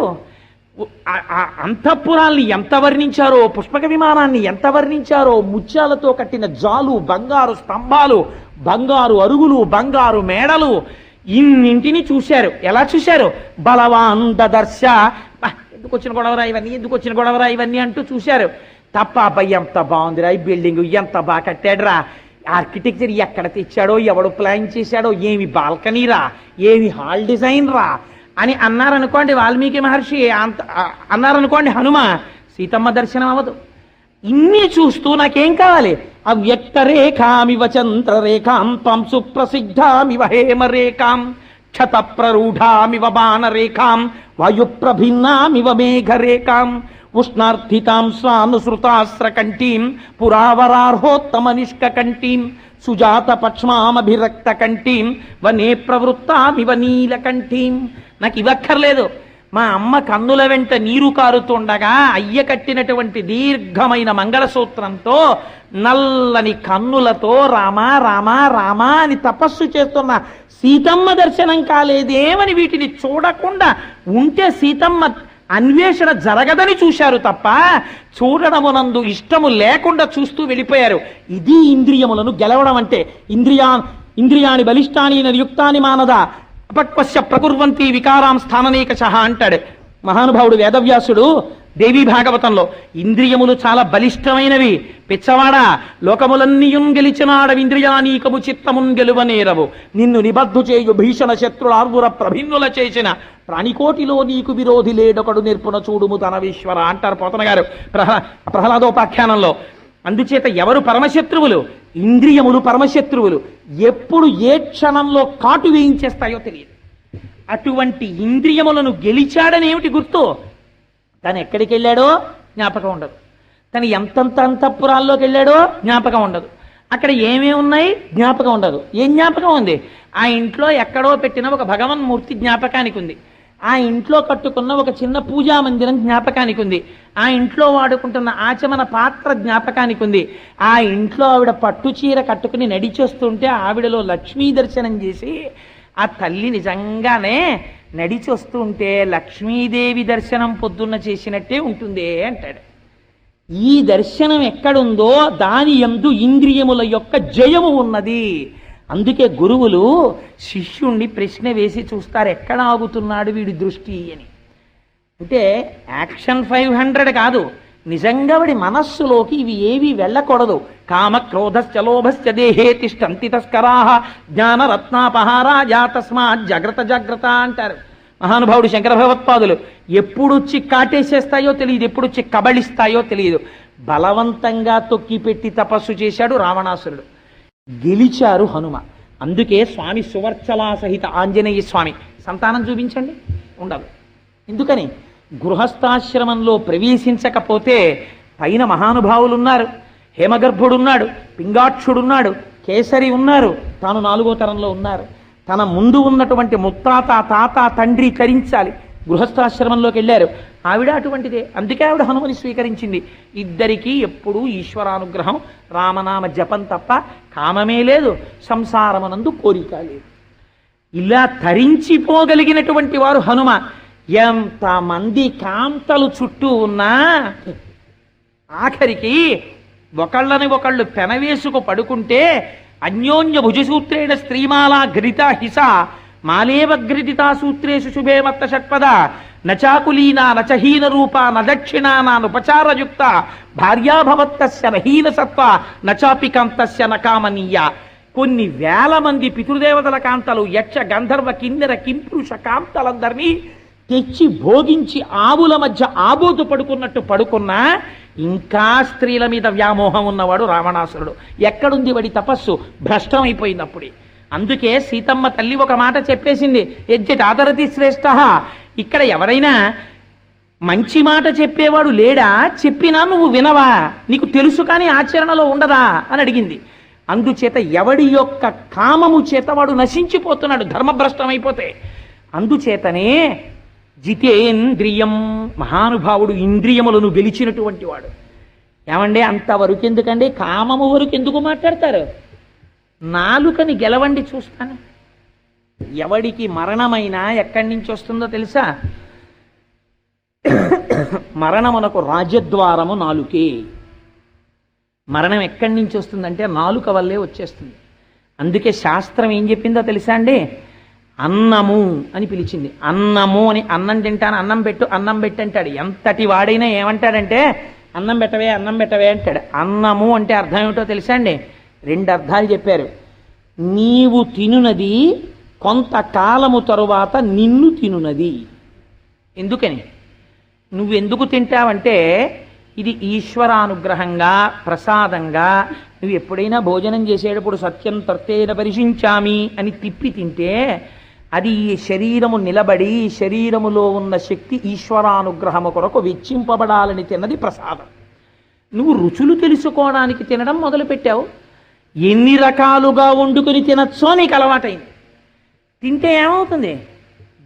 Speaker 1: అంతఃపురాల్ని ఎంత వర్ణించారో, పుష్పక విమానాన్ని ఎంత వర్ణించారో, ముత్యాలతో కట్టిన జాలు, బంగారు స్తంభాలు, బంగారు అరుగులు, బంగారు మేడలు, ఇన్నింటిని చూశారు. ఎలా చూశారు? బలవాన్ దదర్శ. ఎందుకు వచ్చిన గొడవరా ఇవన్నీ, ఎందుకు వచ్చిన గొడవరా ఇవన్నీ అంటూ చూశారు తప్ప, అబ్బాయి ఎంత బాగుందిరా ఈ బిల్డింగ్, ఎంత బాగా కట్టాడురా, ఆర్కిటెక్చర్ ఎక్కడ తెచ్చాడో, ఎవడు ప్లాన్ చేశాడో, ఏమి బాల్కనీరా, ఏమి హాల్ డిజైన్ రా అని అన్నారనుకోండి వాల్మీకి మహర్షి, అన్నారనుకోండి హనుమ, సీతమ్మ దర్శనం అవ్వదు. ఇన్ని చూస్తూ నాకేం కావాలి? అవ్యక్త రేఖామివ చంద్రరేఖాం త్వం సుప్రసిద్ధామివ హేమరేఖాం క్షత ప్రరూఢామివ బాణరేఖాం వాయుప్రభిన్నామివ మేఘరేఖాం ఉష్ణార్థితాం స్వానుసృతాస్రకంఠీం పురావరార్హోత్తమనిష్కంఠీం సుజాత పక్ష్మామభిరక్త కంఠీం వనే ప్రవృత్తామివ నీలకంఠీం. నాకు ఇవక్కర్లేదు. మా అమ్మ కన్నుల వెంట నీరు కారుతుండగా అయ్య కట్టినటువంటి దీర్ఘమైన మంగళసూత్రంతో నల్లని కన్నులతో రామ రామ రామ అని తపస్సు చేస్తున్న సీతమ్మ దర్శనం కాలేదేమని వీటిని చూడకుండా ఉంటే సీతమ్మ అన్వేషణ జరగదని చూశారు తప్ప చూడడమునందు ఇష్టము లేకుండా చూస్తూ వెళ్ళిపోయారు. ఇది ఇంద్రియములను గెలవడం అంటే. ఇంద్రియాని బలిష్టాని యుక్తాని మానద అపక్వశ్య ప్రకుర్వంతి వికారాం స్థాననేకశ అంటాడు మహానుభావుడు వేదవ్యాసుడు దేవీ భాగవతంలో. ఇంద్రియములు చాలా బలిష్టమైనవి. పిచ్చవాడా, లోకములన్నీయున్ గెలిచినాడ ఇంద్రియానీకము చిత్తమున్ గెలువనేరవు నిన్ను నిబద్ధు చేయు భీషణ శత్రులార్వుర ప్రభిన్నుల చేసిన ప్రాణికోటిలో నీకు విరోధి లేడొకడు నేర్పున చూడుము తనవీశ్వర అంటారు పోతన గారు ప్రహ్లాదోపాఖ్యానంలో. అందుచేత ఎవరు పరమశత్రువులు? ఇంద్రియములు పరమశత్రువులు. ఎప్పుడు ఏ క్షణంలో కాటు వేయించేస్తాయో తెలియదు. అటువంటి ఇంద్రియములను గెలిచాడనేమిటి గుర్తు? తను ఎక్కడికి వెళ్ళాడో జ్ఞాపకం ఉండదు. తను ఎంతంత అంతఃపురాల్లోకి వెళ్ళాడో జ్ఞాపకం ఉండదు. అక్కడ ఏమేమి ఉన్నాయి జ్ఞాపకం ఉండదు. ఏం జ్ఞాపకం ఉంది? ఆ ఇంట్లో ఎక్కడో పెట్టిన ఒక భగవన్మూర్తి జ్ఞాపకానికి ఉంది. ఆ ఇంట్లో కట్టుకున్న ఒక చిన్న పూజా మందిరం జ్ఞాపకానికి ఉంది. ఆ ఇంట్లో వాడుకుంటున్న ఆచమన పాత్ర జ్ఞాపకానికి ఉంది. ఆ ఇంట్లో ఆవిడ పట్టు చీర కట్టుకుని నడిచొస్తుంటే ఆవిడలో లక్ష్మీ దర్శనం చేసి ఆ తల్లి నిజంగానే నడిచొస్తుంటే లక్ష్మీదేవి దర్శనం పొద్దున్న చేసినట్టే ఉంటుంది అంటాడు. ఈ దర్శనం ఎక్కడుందో దాని యందు ఇంద్రియముల యొక్క జయము ఉన్నది. అందుకే గురువులు శిష్యుణ్ణి ప్రశ్న వేసి చూస్తారు, ఎక్కడ ఆగుతున్నాడు వీడి దృష్టి అని. అంటే యాక్షన్ 500 కాదు, నిజంగా వాడి మనస్సులోకి ఇవి ఏవి వెళ్ళకూడదు. కామ క్రోధశ్చ లోభశ్చ దేహే తిష్టంతి తస్కరాః జ్ఞానరత్నాపహారాజా తస్మాత్ జాగ్రత్త జాగ్రత్త అంటారు మహానుభావుడు శంకర భగవత్పాదులు. ఎప్పుడొచ్చి కాటేసేస్తాయో తెలియదు, ఎప్పుడొచ్చి కబళిస్తాయో తెలియదు. బలవంతంగా తొక్కిపెట్టి తపస్సు చేశాడు రావణాసురుడు, గెలిచారు హనుమ. అందుకే స్వామి సువర్చలా సహిత ఆంజనేయ స్వామి సంతానం చూపించండి ఉండదు. ఎందుకని? గృహస్థాశ్రమంలో ప్రవేశించకపోతే పైన మహానుభావులు ఉన్నారు, హేమగర్భుడున్నాడు, పింగాక్షుడున్నాడు, కేసరి ఉన్నారు, తాను 4వ తరంలో ఉన్నారు. తన ముందు ఉన్నటువంటి ముత్తాత తాత తండ్రి తరించాలి. గృహస్థాశ్రమంలోకి వెళ్ళారు, ఆవిడ అటువంటిదే. అందుకే ఆవిడ హనుమని స్వీకరించింది. ఇద్దరికీ ఎప్పుడూ ఈశ్వరానుగ్రహం, రామనామ జపం తప్ప కామమే లేదు, సంసారమనందు కోరిక లేదు. ఇలా తరించిపోగలిగినటువంటి వారు హనుమ. ఎంతమంది కాంతలు చుట్టూ ఉన్నా ఆఖరికి ఒకళ్ళని ఒకళ్ళు పెనవేసుకు పడుకుంటే అన్యోన్య భుజసూత్రేణ స్త్రీమాలా ఘృత హిస మాలేవ ఘృతితా సూత్రేషు శుభే మత్త షట్పద నచాకులీనా నచహీన రూప నదక్షిణానా నుపచారయుక్త భార్యాభవత్తస్య నహీన సత్వ నచాపి కాంతస్య నకామనీయ. కొన్ని వేల మంది పితృదేవతల కాంతలు, యక్ష గంధర్వ కిన్నెర కింపురుష కాంతలందరినీ తెచ్చి భోగించి ఆవుల మధ్య ఆబోతు పడుకున్నట్టు పడుకున్నా ఇంకా స్త్రీల మీద వ్యామోహం ఉన్నవాడు రావణాసురుడు. ఎక్కడుంది వాడి తపస్సు? భ్రష్టమైపోయినప్పుడే. అందుకే సీతమ్మ తల్లి ఒక మాట చెప్పేసింది, యజ్జతాదరతి శ్రేష్ఠ. ఇక్కడ ఎవరైనా మంచి మాట చెప్పేవాడు లేడా? చెప్పినా నువ్వు వినవా? నీకు తెలుసు కానీ ఆచరణలో ఉండదా అని అడిగింది. అందుచేత ఎవడి యొక్క కామము చేత వాడు నశించిపోతున్నాడు ధర్మభ్రష్టమైపోతే. అందుచేతనే జితేంద్రియం, మహానుభావుడు ఇంద్రియములను గెలిచినటువంటి వాడు. ఏమండి అంతవరకు ఎందుకండి? కామము వరకు ఎందుకు మాట్లాడతారు? నాలుకని గెలవండి చూస్తాను. ఎవడికి మరణమైనా ఎక్కడి నుంచి వస్తుందో తెలుసా? మరణమునకు రాజద్వారము నాలుకే. మరణం ఎక్కడి నుంచి వస్తుందంటే నాలుక వల్లే వచ్చేస్తుంది. అందుకే శాస్త్రం ఏం చెప్పిందో తెలుసా అండి? అన్నము అని పిలిచింది. అన్నము అని, అన్నం తింటాను అన్నం పెట్టు అన్నం పెట్టు అంటాడు. ఎంతటి వాడైనా ఏమంటాడంటే అన్నం పెట్టవే అన్నం పెట్టవే అంటాడు. అన్నము అంటే అర్థం ఏమిటో తెలుసా అండి? 2 అర్థాలు చెప్పారు. నీవు తినునది కొంతకాలము తరువాత నిన్ను తినునది. ఎందుకని? నువ్వెందుకు తింటావంటే ఇది ఈశ్వరానుగ్రహంగా ప్రసాదంగా. నువ్వు ఎప్పుడైనా భోజనం చేసేటప్పుడు సత్యం తర్తేన పరిశించామి అని తిప్పి తింటే అది ఈ శరీరము నిలబడి శరీరములో ఉన్న శక్తి ఈశ్వరానుగ్రహము కొరకు వెచ్చింపబడాలని తిన్నది ప్రసాదం. నువ్వు రుచులు తెలుసుకోవడానికి తినడం మొదలుపెట్టావు. ఎన్ని రకాలుగా వండుకొని తినచ్చో నీకు అలవాటైంది. తింటే ఏమవుతుంది?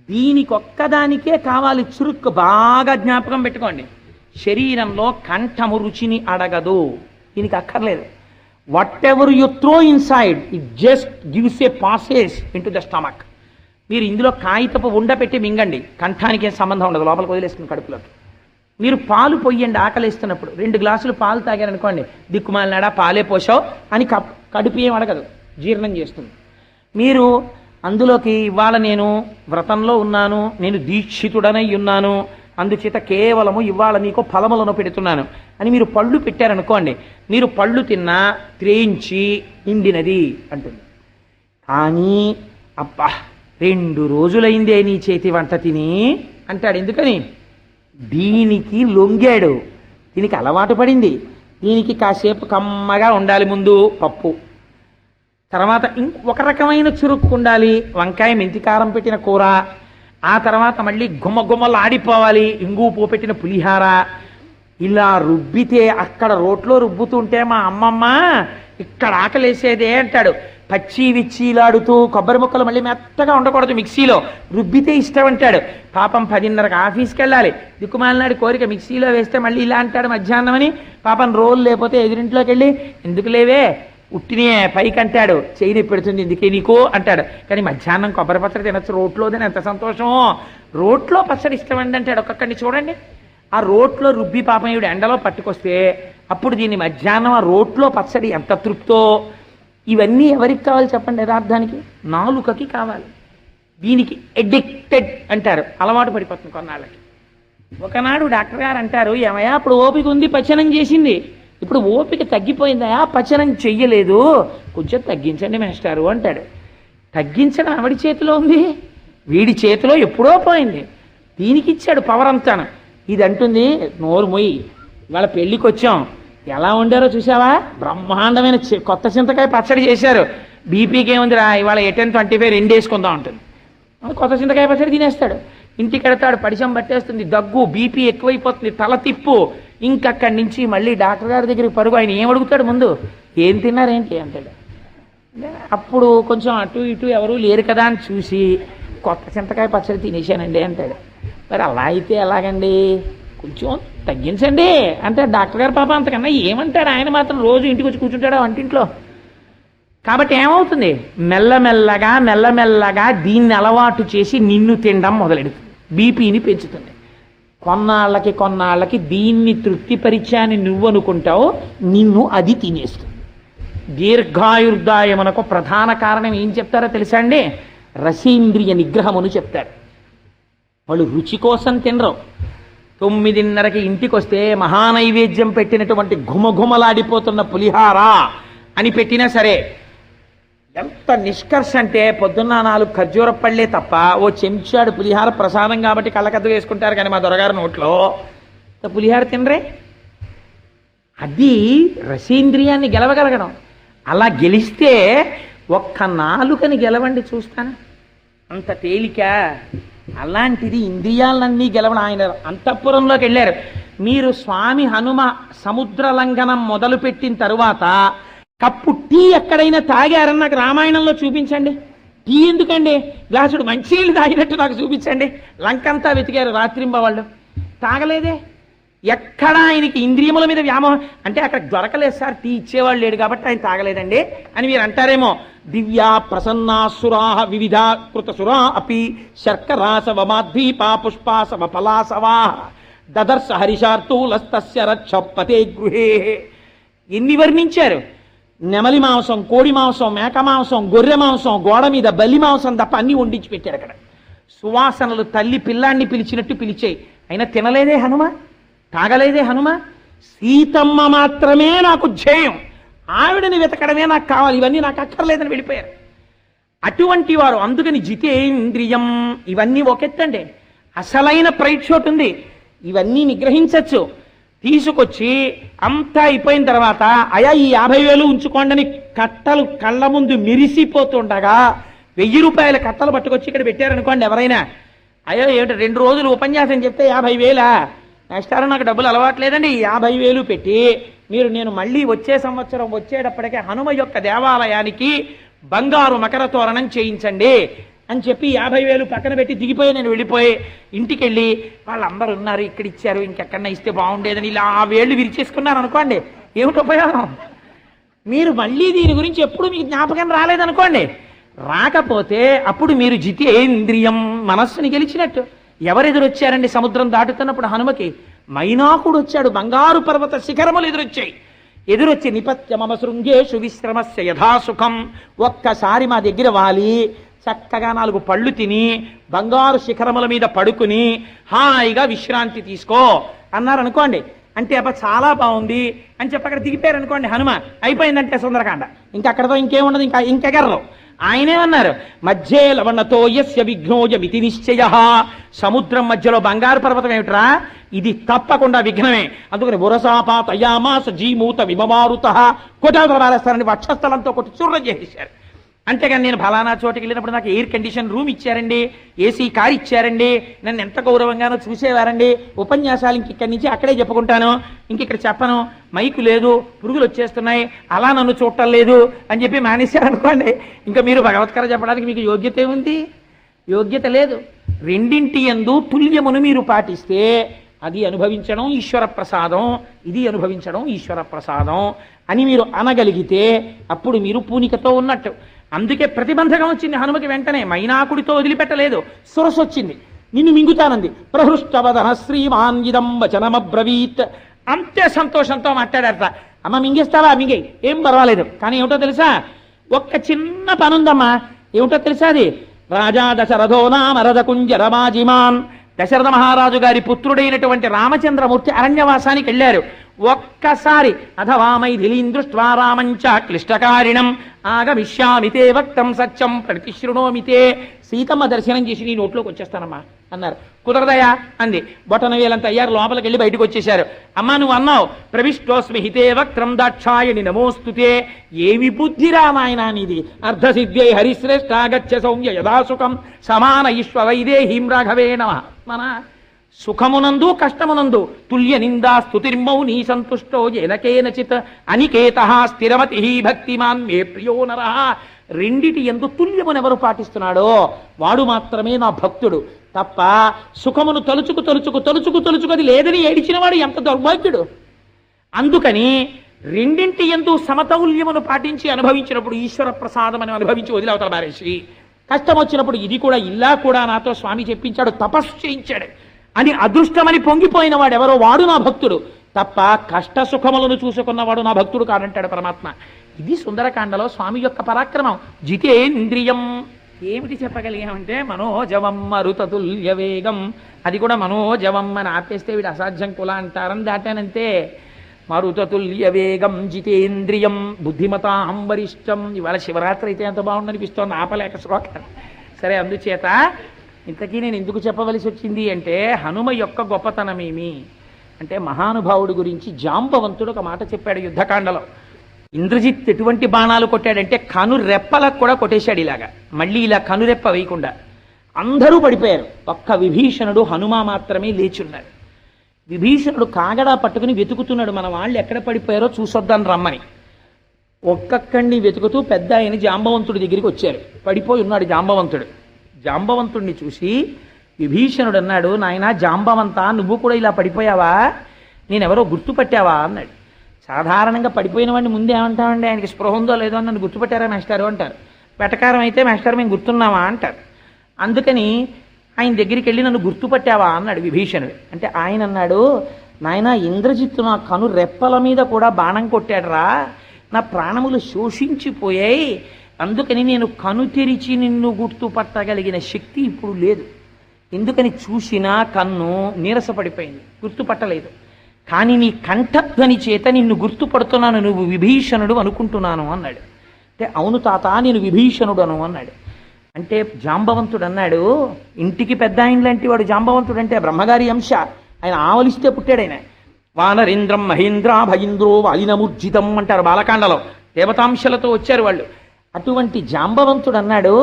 Speaker 1: దీనికొక్కదానికే కావాలి చురుక్కు. బాగా జ్ఞాపకం పెట్టుకోండి, శరీరంలో కంఠము రుచిని అడగదు, దీనికి అక్కర్లేదు. What ever you throw inside it just gives a passage in to the stomach. మీరు ఇందులో కాగితపు ఉండపెట్టి మింగండి, కంఠానికి ఏం సంబంధం ఉండదు, లోపలికి వదిలేస్తుంది కడుపులోకి. మీరు పాలు పొయ్యండి ఆకలిస్తున్నప్పుడు, 2 గ్లాసులు పాలు తాగారనుకోండి, దిక్కుమాలినాడా పాలే పోసావు అని కడుపు ఏం అడగదు, జీర్ణం చేస్తుంది. మీరు అందులోకి ఇవాళ నేను వ్రతంలో ఉన్నాను, నేను దీక్షితుడనై ఉన్నాను, అందుచేత కేవలము ఇవాళ నీకు ఫలములను పెడుతున్నాను అని మీరు పళ్ళు పెట్టారనుకోండి, మీరు పళ్ళు తిన్నా త్రేయించి నిండినది అంటుంది. కానీ అబ్బా 2 రోజులైందే నీ చేతి వంట తిని అంటాడు. ఎందుకని? దీనికి లొంగాడు, దీనికి అలవాటు పడింది. దీనికి కాసేపు కమ్మగా ఉండాలి ముందు పప్పు, తర్వాత ఇంకొక రకమైన చురుక్కు ఉండాలి వంకాయ మెంతికారం పెట్టిన కూర, ఆ తర్వాత మళ్ళీ గుమ్మలు ఆడిపోవాలి ఇంగు పూ పెట్టిన పులిహార. ఇలా రుబ్బితే అక్కడ రోట్లో రుబ్బుతుంటే మా అమ్మమ్మ ఇక్కడ ఆకలేసేదే అంటాడు. పచ్చి విచ్చిలాడుతూ కొబ్బరి ముక్కలు మళ్ళీ మెత్తగా ఉండకూడదు, మిక్సీలో రుబ్బితే ఇష్టం అంటాడు. పాపం 10:30కి ఆఫీస్కి వెళ్ళాలి, దిక్కుమాలినాడు కోరిక మిక్సీలో వేస్తే మళ్ళీ ఇలా అంటాడు మధ్యాహ్నం అని. పాపం రోలు లేకపోతే ఎదురింట్లోకి వెళ్ళి ఎందుకు లేవే ఉట్టినే పైకి అంటాడు, చెయ్యి పెడుతుంది ఇందుకే నీకు అంటాడు. కానీ మధ్యాహ్నం కొబ్బరి పచ్చడి తినచ్చు రోట్లోదని ఎంత సంతోషం. రోట్లో పచ్చడి ఇష్టమండి అంటాడు. ఒక్కొక్కడిని చూడండి, ఆ రోట్లో రుబ్బి పాపం ఈవిడ ఎండలో పట్టుకొస్తే అప్పుడు దీన్ని మధ్యాహ్నం ఆ రోట్లో పచ్చడి ఎంత తృప్తో. ఇవన్నీ ఎవరికి కావాలి చెప్పండి? యథార్థానికి నాలుకకి కావాలి. దీనికి ఎడిక్టెడ్ అంటారు, అలవాటు పడిపోతుంది కొన్నాళ్ళకి. ఒకనాడు డాక్టర్ గారు అంటారు, ఏమయ్యా అప్పుడు ఓపిక ఉంది, పచనం చేసింది, ఇప్పుడు ఓపిక తగ్గిపోయిందయా, పచనం చెయ్యలేదు, కొంచెం తగ్గించండి మేస్టారు అంటాడు. తగ్గించడం ఎవడి చేతిలో ఉంది? వీడి చేతిలో ఎప్పుడో పోయింది. దీనికి ఇచ్చాడు పవర్ అంతాను. ఇది అంటుంది, నోరు మొయ్యి, ఇవాళ పెళ్ళికి వచ్చాం, ఎలా వండారో చూసావా, బ్రహ్మాండమైన కొత్త చింతకాయ పచ్చడి చేశారు, బీపీకి ఏముందిరా ఇవాళ 8-25 2 వేసుకుందాం ఉంటుంది. కొత్త చింతకాయ పచ్చడి తినేస్తాడు. ఇంటికి వెడతాడు, పడిశం పట్టేస్తుంది, దగ్గు, బీపీ ఎక్కువైపోతుంది, తల తిప్పు. ఇంకక్కడి నుంచి మళ్ళీ డాక్టర్ గారి దగ్గరికి పరుగు. ఆయన ఏం అడుగుతాడు ముందు? ఏం తిన్నారేంటి అంటాడు. అప్పుడు కొంచెం అటు ఇటు ఎవరు లేరు కదా అని చూసి, కొత్త చింతకాయ పచ్చడి తినేశానండి అంటాడు. మరి అలా అయితే ఎలాగండి, కొంచెం తగ్గించండి అంటే డాక్టర్ గారు పాప అంతకన్నా ఏమంటాడు, ఆయన మాత్రం రోజు ఇంటికి వచ్చి కూర్చుంటాడు వంటింట్లో. కాబట్టి ఏమవుతుంది, మెల్లమెల్లగా మెల్లమెల్లగా దీన్ని అలవాటు చేసి నిన్ను తినడం మొదలెడుతుంది, బీపీని పెంచుతుంది. కొన్నాళ్ళకి దీన్ని తృప్తిపరిచాని నువ్వు అనుకుంటావు, నిన్ను అది తినేస్తుంది. దీర్ఘాయుర్దాయమునకు ప్రధాన కారణం ఏం చెప్తారో తెలుసా అండి? రసేంద్రియ నిగ్రహమును చెప్తారు. వాళ్ళు రుచి కోసం తినరు. 9:30కి ఇంటికి వస్తే మహానైవేద్యం పెట్టినటువంటి ఘుమఘుమలాడిపోతున్న పులిహార అని పెట్టినా సరే, ఎంత నిష్కర్ష అంటే పొద్దున్న 4 ఖర్జూర పళ్ళే తప్ప ఓ చెంచాడు పులిహార ప్రసాదం కాబట్టి కళ్ళకద్దు వేసుకుంటారు, కానీ మా దొరగారు నోట్లో పులిహార తినరే. అది రసేంద్రియాన్ని గెలవగలగడం. అలా గెలిస్తే ఒక్క నాలుకని గెలవండి చూస్తాను, అంత తేలిక. అలాంటిది ఇంద్రియాలన్నీ గెలవడం. ఆయన అంతఃపురంలోకి వెళ్ళారు. మీరు స్వామి హనుమ సముద్ర లంఘనం మొదలుపెట్టిన తరువాత కప్పు టీ ఎక్కడైనా తాగారని నాకు రామాయణంలో చూపించండి. టీ ఎందుకండి, గ్లాసుడు మంచినీళ్ళు తాగినట్టు నాకు చూపించండి. లంకంతా వెతికారు రాత్రింబవాళ్ళు, తాగలేదే. ఎక్కడ ఆయనకి ఇంద్రియముల మీద వ్యామోహం అంటే అక్కడ దొరకలేదు సార్, టీ ఇచ్చేవాళ్ళు లేడు కాబట్టి ఆయన తాగలేదండి అని మీరు అంటారేమో. దివ్యా ప్రసన్నాసురా వివిధ కృతసురా అపి శర్కరాసవమాద్వీపా పుష్పాసవ ఫలాసవా దదర్శ హరిషార్తూలస్తస్య రక్షపతే గృహే. ఎన్ని వర్ణించారు? నెమలి మాంసం, కోడి మాంసం, మేక మాంసం, గొర్రె మాంసం, గోడ మీద బల్లి మాంసం తప్ప అన్ని వండించి పెట్టారు అక్కడ. సువాసనలు తల్లి పిల్లాన్ని పిలిచినట్టు పిలిచాయి. అయినా తినలేదే హనుమ, తాగలేదే హనుమ. సీతమ్మ మాత్రమే నాకు ధ్యేయం, ఆవిడని వెతకడమే నాకు కావాలి, ఇవన్నీ నాకు అక్కర్లేదని వెళ్ళిపోయారు. అటువంటి వారు. అందుకని జితేంద్రియం ఇవన్నీ ఒకెత్తండి. అసలైన ప్రైక్షోట్ ఉంది, ఇవన్నీ నిగ్రహించచ్చు. తీసుకొచ్చి అంతా అయిపోయిన తర్వాత అయా ఈ 50,000 ఉంచుకోండి కట్టలు కళ్ళ ముందు మెరిసిపోతుండగా 1000 రూపాయల కట్టలు పట్టుకొచ్చి ఇక్కడ పెట్టారనుకోండి ఎవరైనా, అయ్యో ఏమిటి 2 రోజులు ఉపన్యాసం చెప్తే 50,000 నెక్స్ట్ నాకు డబ్బులు అలవాట్లేదండి, 50,000 పెట్టి నేను మళ్ళీ వచ్చే సంవత్సరం వచ్చేటప్పటికే హనుమ యొక్క దేవాలయానికి బంగారు మకర తోరణం చేయించండి అని చెప్పి 50,000 పక్కన పెట్టి దిగిపోయి నేను వెళ్ళిపోయి ఇంటికి వెళ్ళి వాళ్ళందరూ ఉన్నారు ఇక్కడ ఇచ్చారు ఇంకెక్కడన్నా ఇస్తే బాగుండేదని ఇలా ఆ వేళ్ళు విరిచేసుకున్నారు అనుకోండి, ఏమిటి ఉపయోగం? మీరు మళ్ళీ దీని గురించి ఎప్పుడు మీకు జ్ఞాపకం రాలేదనుకోండి, రాకపోతే అప్పుడు మీరు జితేంద్రియం మనస్సుని గెలిచినట్టు. ఎవరెదురొచ్చారండి సముద్రం దాటుతున్నప్పుడు హనుమకి? మైనాకుడు వచ్చాడు, బంగారు పర్వత శిఖరములు ఎదురొచ్చాయి. ఎదురొచ్చి నిపత్య మమ శృంగేషు విశ్రమస్య యథాసుఖం, ఒక్కసారి మా దగ్గర వాలి చక్కగా 4 పళ్ళు తిని బంగారు శిఖరముల మీద పడుకుని హాయిగా విశ్రాంతి తీసుకో అన్నారు అనుకోండి. అంటే అబ్బా చాలా బాగుంది అని చెప్పి అక్కడ దిగిపోయారు అనుకోండి హనుమ, అయిపోయిందంటే సుందరకాండ. ఇంకా అక్కడతో ఇంకేముండదు, ఇంకెగర్రు. ఆయనేమన్నారు? మధ్యే లవణతో యస్య విఘ్నోయమితి నిశ్చయ. సముద్రం మధ్యలో బంగారు పర్వతం ఏమిట్రా, ఇది తప్పకుండా విఘ్నమే. అందుకని వరసాపాతయామాస జీమూత విమమారుత కొట్టావతల మారేస్తారని వక్షస్థలంతో కొట్టి చూర్రం చేసేశారు. అంతేగాని నేను ఫలానా చోటుకి వెళ్ళినప్పుడు నాకు ఎయిర్ కండిషన్ రూమ్ ఇచ్చారండి, ఏసీ కార్ ఇచ్చారండి, నన్ను ఎంత గౌరవంగానో చూసేవారండి, ఉపన్యాసాలు ఇక్కడి నుంచి అక్కడే చెప్పుకుంటాను, ఇక్కడ చెప్పను, మైకు లేదు, పురుగులు వచ్చేస్తున్నాయి, అలా నన్ను చూడటం లేదు అని చెప్పి మానేశారనుకోండి, ఇంకా మీరు భగవత్కర చెప్పడానికి మీకు యోగ్యత ఏముంది? యోగ్యత లేదు. రెండింటి యందు తుల్యమును మీరు పాటిస్తే అది అనుభవించడం ఈశ్వర ప్రసాదం, ఇది అనుభవించడం ఈశ్వర ప్రసాదం అని మీరు అనగలిగితే అప్పుడు మీరు పూనికతో ఉన్నట్టు. అందుకే ప్రతిబంధకం వచ్చింది హనుమకి. వెంటనే మైనాకుడితో వదిలిపెట్టలేదు, సురసు వచ్చింది, నిన్ను మింగుతానంది. ప్రహృష్టవదన శ్రీమాన్ ఇదం వచనమబ్రవీత్. అంతే సంతోషంతో మాట్లాడారట. అమ్మ మింగేస్తావా? మింగే, ఏం పర్వాలేదు. కానీ ఏమిటో తెలుసా, ఒక్క చిన్న పనుందమ్మా. ఏమిటో తెలుసా అది? రాజా దశరథో నామ రథ కుంజరమాజిమాన్ దశరథ మహారాజు గారి పుత్రుడైనటువంటి రామచంద్రమూర్తి అరణ్యవాసానికి వెళ్ళారు. ఒక్కసారి అథవామైథిలీం దృష్ట్వా రామంచ క్లిష్టకారిణం ఆగమిష్యామితే వక్తం సత్యం ప్రతిశృణోమితే. సీతమ్మ దర్శనం చేసి నీ నోట్లోకి వచ్చేస్తానమ్మా అన్నారు. కుదరదయా అంది. బొటన వేలంత అయ్యారు, లోపలికి వెళ్ళి బయటకు వచ్చేశారు. అమ్మా నువ్వు అన్నావు ప్రవిష్టోస్మి హితే వక్త్రం దాక్షాయని నమోస్తుతే. ఏమి బుద్ధిరా నాయనా నీది. అర్ధసిద్ధ్యై హరిశ్రేష్ఠాగచ్చ సౌమ్య యథాసుఖం సమాన ఈశ్వ వైదేహీం రాఘవే నమః. సుఖమునందు కష్టమునందు తుల్య నిందా స్తుతిర్మౌని సంతుష్టో జనకేనచిత్ అనికేతః స్థిరమతి భక్తిమాన్ మే ప్రియో నరః. రెండిటి ఎందు తుల్యమునెవరు పాటిస్తున్నాడో వాడు మాత్రమే నా భక్తుడు తప్ప సుఖమును తలుచుకు తలుచుకు తలుచుకు తలుచుకు లేదని ఏడిచిన వాడు ఎంత దౌర్భాగ్యుడు. అందుకని రెండింటి ఎందు సమతౌల్యమును పాటించి అనుభవించినప్పుడు ఈశ్వర ప్రసాదం అని అనుభవించి వదిలవతల బారేసి, కష్టం వచ్చినప్పుడు ఇది కూడా ఇలా కూడా నాతో స్వామి చెప్పించాడు, తపస్సు చేయించాడు అని అదృష్టమని పొంగిపోయిన వాడెవరో వాడు నా భక్తుడు తప్ప కష్ట సుఖములను చూసుకున్నవాడు నా భక్తుడు కాదంటాడు పరమాత్మ. ఇది సుందరకాండలో స్వామి యొక్క పరాక్రమం. జితేంద్రియం ఏమిటి చెప్పగలిగామంటే మనోజవం మరుతతుల్య వేగం. అది కూడా మనోజవం అని ఆపేస్తే వీడు అసాధ్యం కుల అంటారని దాటానంతే. మరుతతుల్య వేగం జితేంద్రియం బుద్ధిమతాం వరిష్టం. ఇవాళ శివరాత్రి అయితే ఎంత బాగుందనిపిస్తోంది, ఆపలేక శ్లోకం. సరే, అందుచేత ఇంతకీ నేను ఎందుకు చెప్పవలసి వచ్చింది అంటే హనుమ యొక్క గొప్పతనమేమి అంటే మహానుభావుడి గురించి జాంబవంతుడు ఒక మాట చెప్పాడు యుద్ధకాండలో. ఇంద్రజిత్ ఎటువంటి బాణాలు కొట్టాడంటే కనురెప్పలకు కూడా కొట్టేశాడు. ఇలాగా మళ్ళీ ఇలా కనురెప్ప వేయకుండా అందరూ పడిపోయారు. ఒక్క విభీషణుడు హనుమ మాత్రమే లేచున్నాడు. విభీషణుడు కాగడా పట్టుకుని వెతుకుతున్నాడు, మన వాళ్ళు ఎక్కడ పడిపోయారో చూసొద్దాన్ని రమ్మని. ఒక్కొక్కడిని వెతుకుతూ పెద్ద ఆయన జాంబవంతుడి దగ్గరికి వచ్చారు. పడిపోయి ఉన్నాడు జాంబవంతుడు. జాంబవంతుడిని చూసి విభీషణుడు అన్నాడు, నాయనా జాంబవంత, నువ్వు కూడా ఇలా పడిపోయావా? నేనెవరో గుర్తుపట్టావా అన్నాడు. సాధారణంగా పడిపోయిన వాడిని ముందే ఏమంటామండి, ఆయనకి స్పృహ ఉందో లేదో నన్ను గుర్తుపట్టారా మాస్టారు అంటారు. వెటకారం అయితే మాస్టర్ మేము గుర్తున్నామా అంటారు. అందుకని ఆయన దగ్గరికి వెళ్ళి నన్ను గుర్తుపట్టావా అన్నాడు విభీషణుడు. అంటే ఆయన అన్నాడు, నాయన ఇంద్రజిత్తు నా కను రెప్పల మీద కూడా బాణం కొట్టాడురా, నా ప్రాణములు శోషించిపోయాయి, అందుకని నేను కను తెరిచి నిన్ను గుర్తుపట్టగలిగిన శక్తి ఇప్పుడు లేదు. ఎందుకని చూసినా కన్ను నీరసపడిపోయింది, గుర్తుపట్టలేదు. కానీ నీ కంఠధ్వని చేత నిన్ను గుర్తుపడుతున్నాను, నువ్వు విభీషణుడు అనుకుంటున్నాను అన్నాడు. అంటే అవును తాత నేను విభీషణుడను అన్నాడు. అంటే జాంబవంతుడు అన్నాడు, ఇంటికి పెద్ద ఆయన లాంటి వాడు జాంబవంతుడు అంటే బ్రహ్మగారి అంశ, ఆయన ఆవలిస్తే పుట్టాడు ఆయన. వానరేంద్రం మహేంద్ర భయింద్రో వాలినమూర్జితం అంటారు బాలకాండలో. దేవతాంశలతో వచ్చారు వాళ్ళు. అటువంటి జాంబవంతుడు అన్నాడు,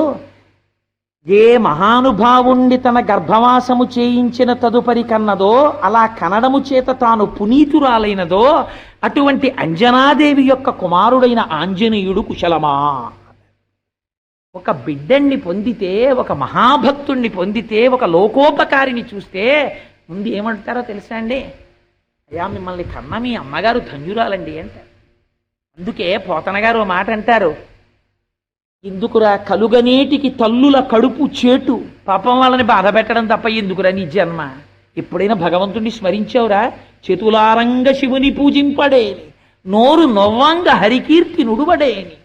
Speaker 1: ఏ మహానుభావుణ్ణి తన గర్భవాసము చేయించిన తదుపరి కన్నదో, అలా కనడము చేత తాను పునీతురాలైనదో అటువంటి అంజనాదేవి యొక్క కుమారుడైన ఆంజనేయుడు కుశలమా? ఒక బిడ్డణ్ణి పొందితే, ఒక మహాభక్తుణ్ణి పొందితే, ఒక లోకోపకారిని చూస్తే ముందు ఏమంటారో తెలుసా అండి? అయ్యా మిమ్మల్ని కన్నా మీ అమ్మగారు ధన్యురాలండి అంటారు. అందుకే పోతన గారు మాట అంటారు, ఎందుకురా కలుగనేటికి తల్లుల కడుపు చేటు, పాపం వాళ్ళని బాధ పెట్టడం తప్ప ఎందుకురా నీ జన్మ? ఎప్పుడైనా భగవంతుణ్ణి స్మరించావురా? చేతులారంగ శివుని పూజింపడేని, నోరు నొవ్వంగ హరికీర్తి నుడువడేని,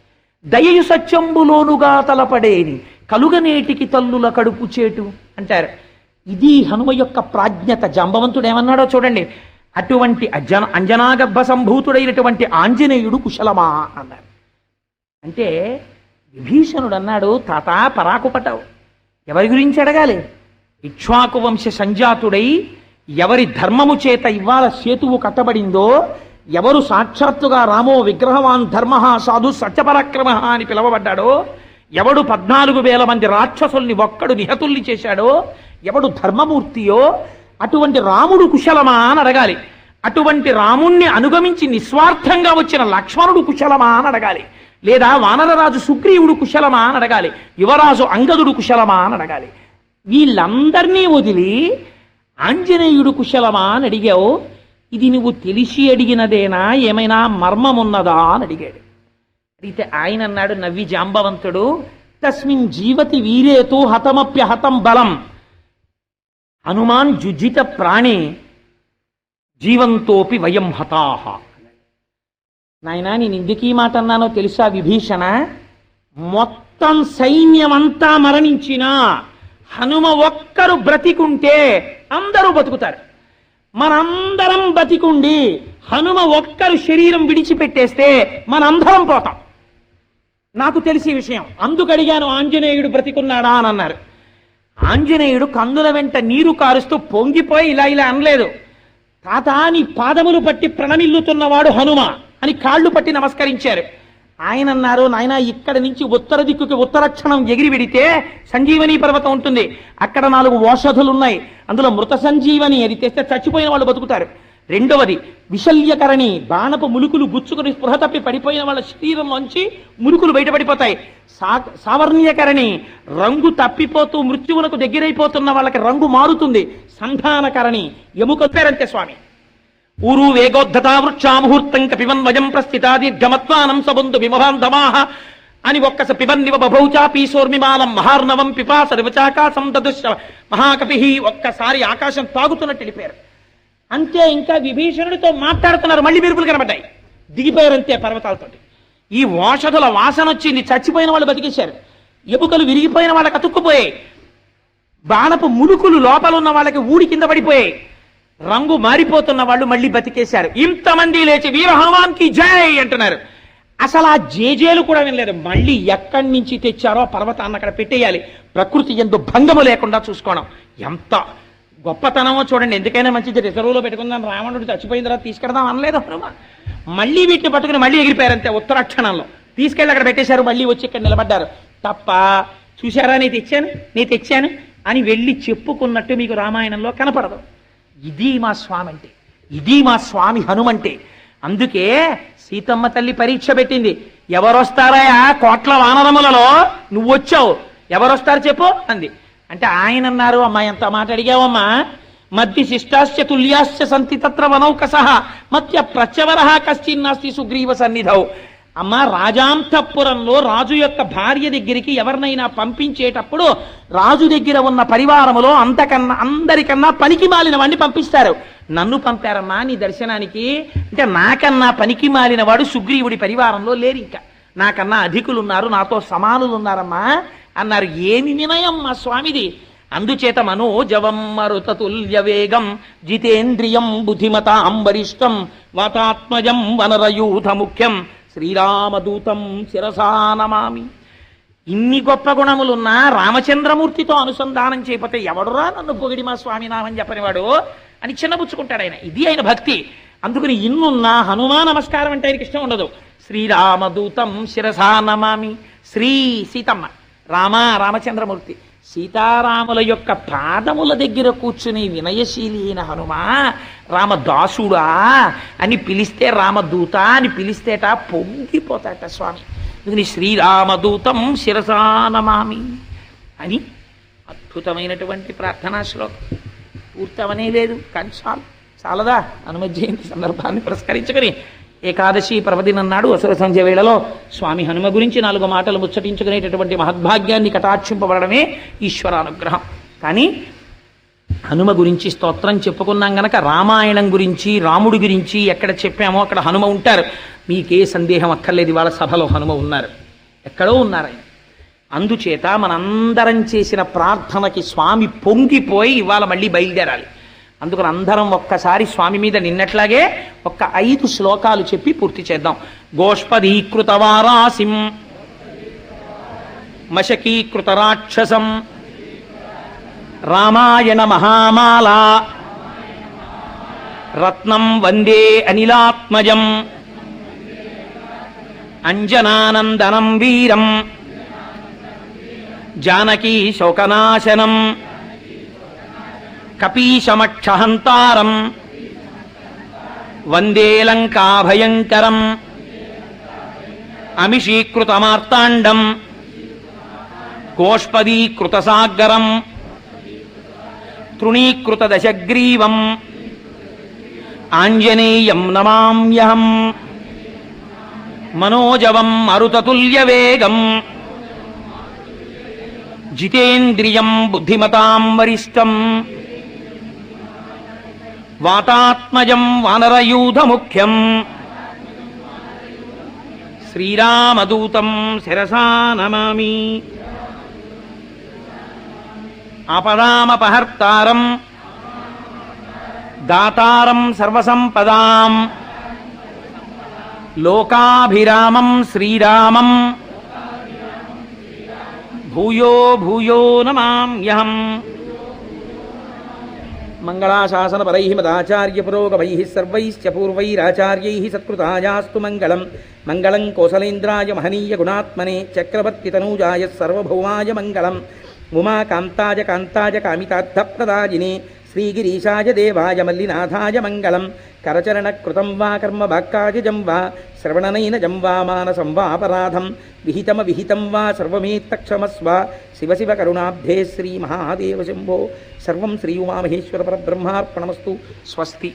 Speaker 1: దయయు సత్యంబులోనుగా తలపడేని, కలుగనేటికి తల్లుల కడుపు చేటు అంటారు. ఇది హనుమ యొక్క ప్రాజ్ఞత. జాంబవంతుడు ఏమన్నాడో చూడండి, అటువంటి అంజనాగర్భ సంభూతుడైనటువంటి ఆంజనేయుడు కుశలమా అన్నారు. అంటే విభీషణుడు అన్నాడు, తాత పరాకుపటావు, ఎవరి గురించి అడగాలి? ఇక్ష్వాకు వంశ సంజాతుడై ఎవరి ధర్మము చేత ఇవాళ సేతువు కట్టబడిందో, ఎవరు సాక్షాత్తుగా రామో విగ్రహవాన్ ధర్మ సాధు సత్యపరాక్రమ అని పిలవబడ్డాడో, ఎవడు 14,000 మంది రాక్షసుల్ని ఒక్కడు నిహతుల్ని చేశాడో, ఎవడు ధర్మమూర్తియో అటువంటి రాముడు కుశలమా అని అడగాలి. అటువంటి రాముణ్ణి అనుగమించి నిస్వార్థంగా వచ్చిన లక్ష్మణుడు కుశలమా అని అడగాలి. లేదా వానరరాజు సుగ్రీవుడు కుశలమా అని అడగాలి. యువరాజు అంగదుడు కుశలమా అని అడగాలి. వీళ్ళందరినీ వదిలి ఆంజనేయుడు కుశలమా అని అడిగావు. ఇది నువ్వు తెలిసి అడిగినదేనా, ఏమైనా మర్మమున్నదా అని అడిగాడు. అడిగితే ఆయన అన్నాడు నవ్వి జాంబవంతుడు, తస్మిన్ జీవతి వీరేతు హతమప్యహతం బలం హనుమాన్ జుజిత ప్రాణే జీవంతోపి వయం హతాహ. నాయనా నేను ఎందుకు ఈ మాట అన్నానో తెలుసా విభీషణ? మొత్తం సైన్యమంతా మరణించినా హనుమ ఒక్కరు బ్రతికుంటే అందరూ బతుకుతారు. మనందరం బతికుండి హనుమ ఒక్కరు శరీరం విడిచిపెట్టేస్తే మనందరం పోతాం. నాకు తెలిసి విషయం, అందుకడిగాను ఆంజనేయుడు బ్రతికున్నాడా అని అన్నారు. ఆంజనేయుడు కందుల వెంట నీరు కారుస్తూ పొంగిపోయి ఇలా ఇలా అనలేదు. తాత నీ పాదములు పట్టి ప్రణమిల్లుతున్నవాడు హనుమ అని కాళ్ళు పట్టి నమస్కరించారు. ఆయన అన్నారు, నాయన ఇక్కడ నుంచి ఉత్తర దిక్కుకి ఉత్తరక్షణం ఎగిరి విడితే సంజీవని పర్వతం ఉంటుంది, అక్కడ 4 ఓషధులున్నాయి, అందులో మృత సంజీవని అది తెస్తే చచ్చిపోయిన వాళ్ళు బతుకుతారు. రెండవది విశల్యకరణి, బాణపు ములుకులు గుచ్చుకుని స్పృహ తప్పి పడిపోయిన వాళ్ళ శరీరంలోంచి ములుకులు బయటపడిపోతాయి. సావర్ణ్యకరణి, రంగు తప్పిపోతూ మృత్యువులకు దగ్గరైపోతున్న వాళ్ళకి రంగు మారుతుంది. సంధానకరణి, ఎముక పేరంతే స్వామి. ఊరు వేగోద్ధతా వృక్షాముహూర్తం కపివన్ వజం ప్రస్థితా దీర్ఘమత్వానం సబంధు విమహాంధమాహ అని ఒక్కస పిబన్నివ బభౌచా పీసోర్మిమాలం మహార్ణవం పిపాస రివచాకాశం దదుశ్ర మహాకపి, ఒక్కసారి ఆకాశం తాగుతున్నట్టు వెళ్ళిపోయారు. అంతే, ఇంకా విభీషణుడితో మాట్లాడుతున్నారు, మళ్ళీ మెరుపులు కనబడ్డాయి, దిగిపోయారంతే పర్వతాలతోటి. ఈ ఓషధుల వాసన వచ్చింది, చచ్చిపోయిన వాళ్ళు బతికేశారు, ఎముకలు విరిగిపోయిన వాళ్ళకి అతుక్కుపోయాయి, బాణపు ములుకులు లోపల ఉన్న వాళ్ళకి ఊడి కింద పడిపోయాయి, రంగు మారిపోతున్న వాళ్ళు మళ్ళీ బతికేశారు. ఇంతమంది లేచి వీర హనుమాన్కి జై అంటున్నారు. అసలు ఆ జేజేలు కూడా వినలేదు. మళ్ళీ ఎక్కడి నుంచి తెచ్చారో పర్వతాన్ని అక్కడ పెట్టేయాలి, ప్రకృతి ఎందు భంగము లేకుండా చూసుకోవడం ఎంత గొప్పతనమో చూడండి. ఎందుకైనా మంచిది, రిజర్వులో పెట్టుకుందాం, రావణుడు చచ్చిపోయిన తర్వాత తీసుకెడదాం అనలేదు హనుమ. మళ్ళీ వీటిని పట్టుకుని మళ్ళీ ఎగిరిపోయారంతే ఉత్తరాక్షణంలో. తీసుకెళ్ళి అక్కడ పెట్టేశారు, మళ్ళీ వచ్చి ఇక్కడ నిలబడ్డారు. తప్ప చూశారా నేను తెచ్చాను అని వెళ్ళి చెప్పుకున్నట్టు మీకు రామాయణంలో కనపడదు. ఇది మా స్వామి అంటే, ఇది మా స్వామి హనుమంటే. అందుకే సీతమ్మ తల్లి పరీక్ష పెట్టింది, ఎవరొస్తారయా కోట్ల వానరములలో నువ్వు వచ్చావు, ఎవరొస్తారు చెప్పు అంది. అంటే ఆయన అన్నారు, అమ్మా ఎంత మాట అడిగావమ్మా, మధ్య శిష్టాశ్చ తుల్యాశ్చ సంతి తత్ర వనౌకసః మధ్య ప్రత్యవరః కశ్చిన్నాస్తి సుగ్రీవ సన్నిధౌ. అమ్మ, రాజాంతఃపురంలో రాజు యొక్క భార్య దగ్గరికి ఎవరినైనా పంపించేటప్పుడు రాజు దగ్గర ఉన్న పరివారములో అందరికన్నా పనికి మాలిన వాడిని పంపిస్తారు. నన్ను పంపారమ్మా నీ దర్శనానికి అంటే, నాకన్నా పనికి మాలిన వాడు సుగ్రీవుడి పరివారంలో లేరు, ఇంకా నాకన్నా అధికులున్నారు, నాతో సమానులు ఉన్నారమ్మా అన్నారు. ఏమి వినయం మా స్వామిది. అందుచేత మనోజవం మరుతతుల్య వేగం జితేంద్రియం బుద్ధిమతాం వరిష్టం వాతాత్మజం వనరయూథ ముఖ్యం శ్రీరామదూతం శిరసా నమామి. ఇన్ని గొప్ప గుణములున్నా రామచంద్రమూర్తితో అనుసంధానం చేయకపోతే ఎవడురా నన్ను పొగిడి మా స్వామి నామని చెప్పనివాడు అని చిన్నబుచ్చుకుంటాడు ఆయన. ఇది ఆయన భక్తి. అందుకని ఇన్నున్నా హనుమా నమస్కారం అంటే ఆయనకి ఇష్టం ఉండదు. శ్రీరామదూతం శిరసా నమామి. శ్రీ సీతమ్మ, రామచంద్రమూర్తి, సీతారాముల యొక్క పాదముల దగ్గర కూర్చుని వినయశీలి అయిన హనుమా రామదాసుడా అని పిలిస్తే, రామదూత అని పిలిస్తేట పొంగిపోతాట స్వామి. అందుకని శ్రీరామదూతం శిరసా నమామి అని అద్భుతమైనటువంటి ప్రార్థనా శ్లోకం. పూర్తవనే లేదు కానీ చాలదా హనుమ జయంతి సందర్భాన్ని పురస్కరించుకొని ఏకాదశి పర్వదినం నాడు అసుర సంధ్య వేళలో స్వామి హనుమ గురించి 4 మాటలు ముచ్చటించుకునేటటువంటి మహద్భాగ్యాన్ని కటాక్షింపబడమే ఈశ్వరానుగ్రహం. కానీ హనుమ గురించి స్తోత్రం చెప్పుకున్నాం గనక రామాయణం గురించి, రాముడి గురించి ఎక్కడ చెప్పామో అక్కడ హనుమ ఉంటారు. మీకే సందేహం అక్కర్లేదు, ఇవాళ సభలో హనుమ ఉన్నారు, ఎక్కడో ఉన్నారు ఆయన. అందుచేత మనందరం చేసిన ప్రార్థనకి స్వామి పొంగిపోయి ఇవాళ మళ్ళీ బయలుదేరాలి. అందుకని అందరం ఒక్కసారి స్వామి మీద నిన్నట్లాగే 5 శ్లోకాలు చెప్పి పూర్తి చేద్దాం. గోష్పదీకృత వారాసిం మశకీకృత రాక్షసం రామాయణ మహామాల రత్నం వందే అనిలాత్మజం అంజనానందనం వీరం జానకీ శోకనాశనం కపీశమక్షహంతారం వందే లంకాభయంకరం అమిషీకృతమార్తాండం గోష్పదీకృతసాగరం తృణీకృత దశగ్రీవం ఆంజనేయం నమామ్యహం మనోజవం మరుతతుల్యవేగం జితేంద్రియం బుద్ధిమతాం వరిష్టం వాతాత్మజం వానరయూధముఖ్యం శ్రీరామదూతం శిరసా నమామి. ఆపదామపహర్తారం దాతారం సర్వసంపదాం లోకాభిరామం శ్రీరామం భూయో భూయో నమామ్యహం. మంగళాశాసనపరైః మదాచార్యపురోగమైః సర్వైశ్చ పూర్వైరాచార్యైః సత్కృతాయాస్తు మంగళం. మంగళం కోసలేంద్రాయ మహనీయ గుణాత్మనే చక్రవర్తితనూజాయ సర్వభౌమాయ మంగళం. ఉమాకాంతాయ కాంతాయ కామితార్థప్రదాయినే శ్రీగిరీశాయ దేవాయ మల్లినాథాయ మంగళం. కరచరణకృతం వా కర్మ వాక్కాయజం వా శ్రవణనైనజం వా మానసం వాపరాధం విహితం వా సర్వమేత్తక్షమస్వ. శివ శివ కరుణాబ్ధే శ్రీ మహాదేవ శంభో. సర్వం శ్రీ ఉమామహేశ్వర పరబ్రహ్మార్పణమస్తు. స్వస్తి.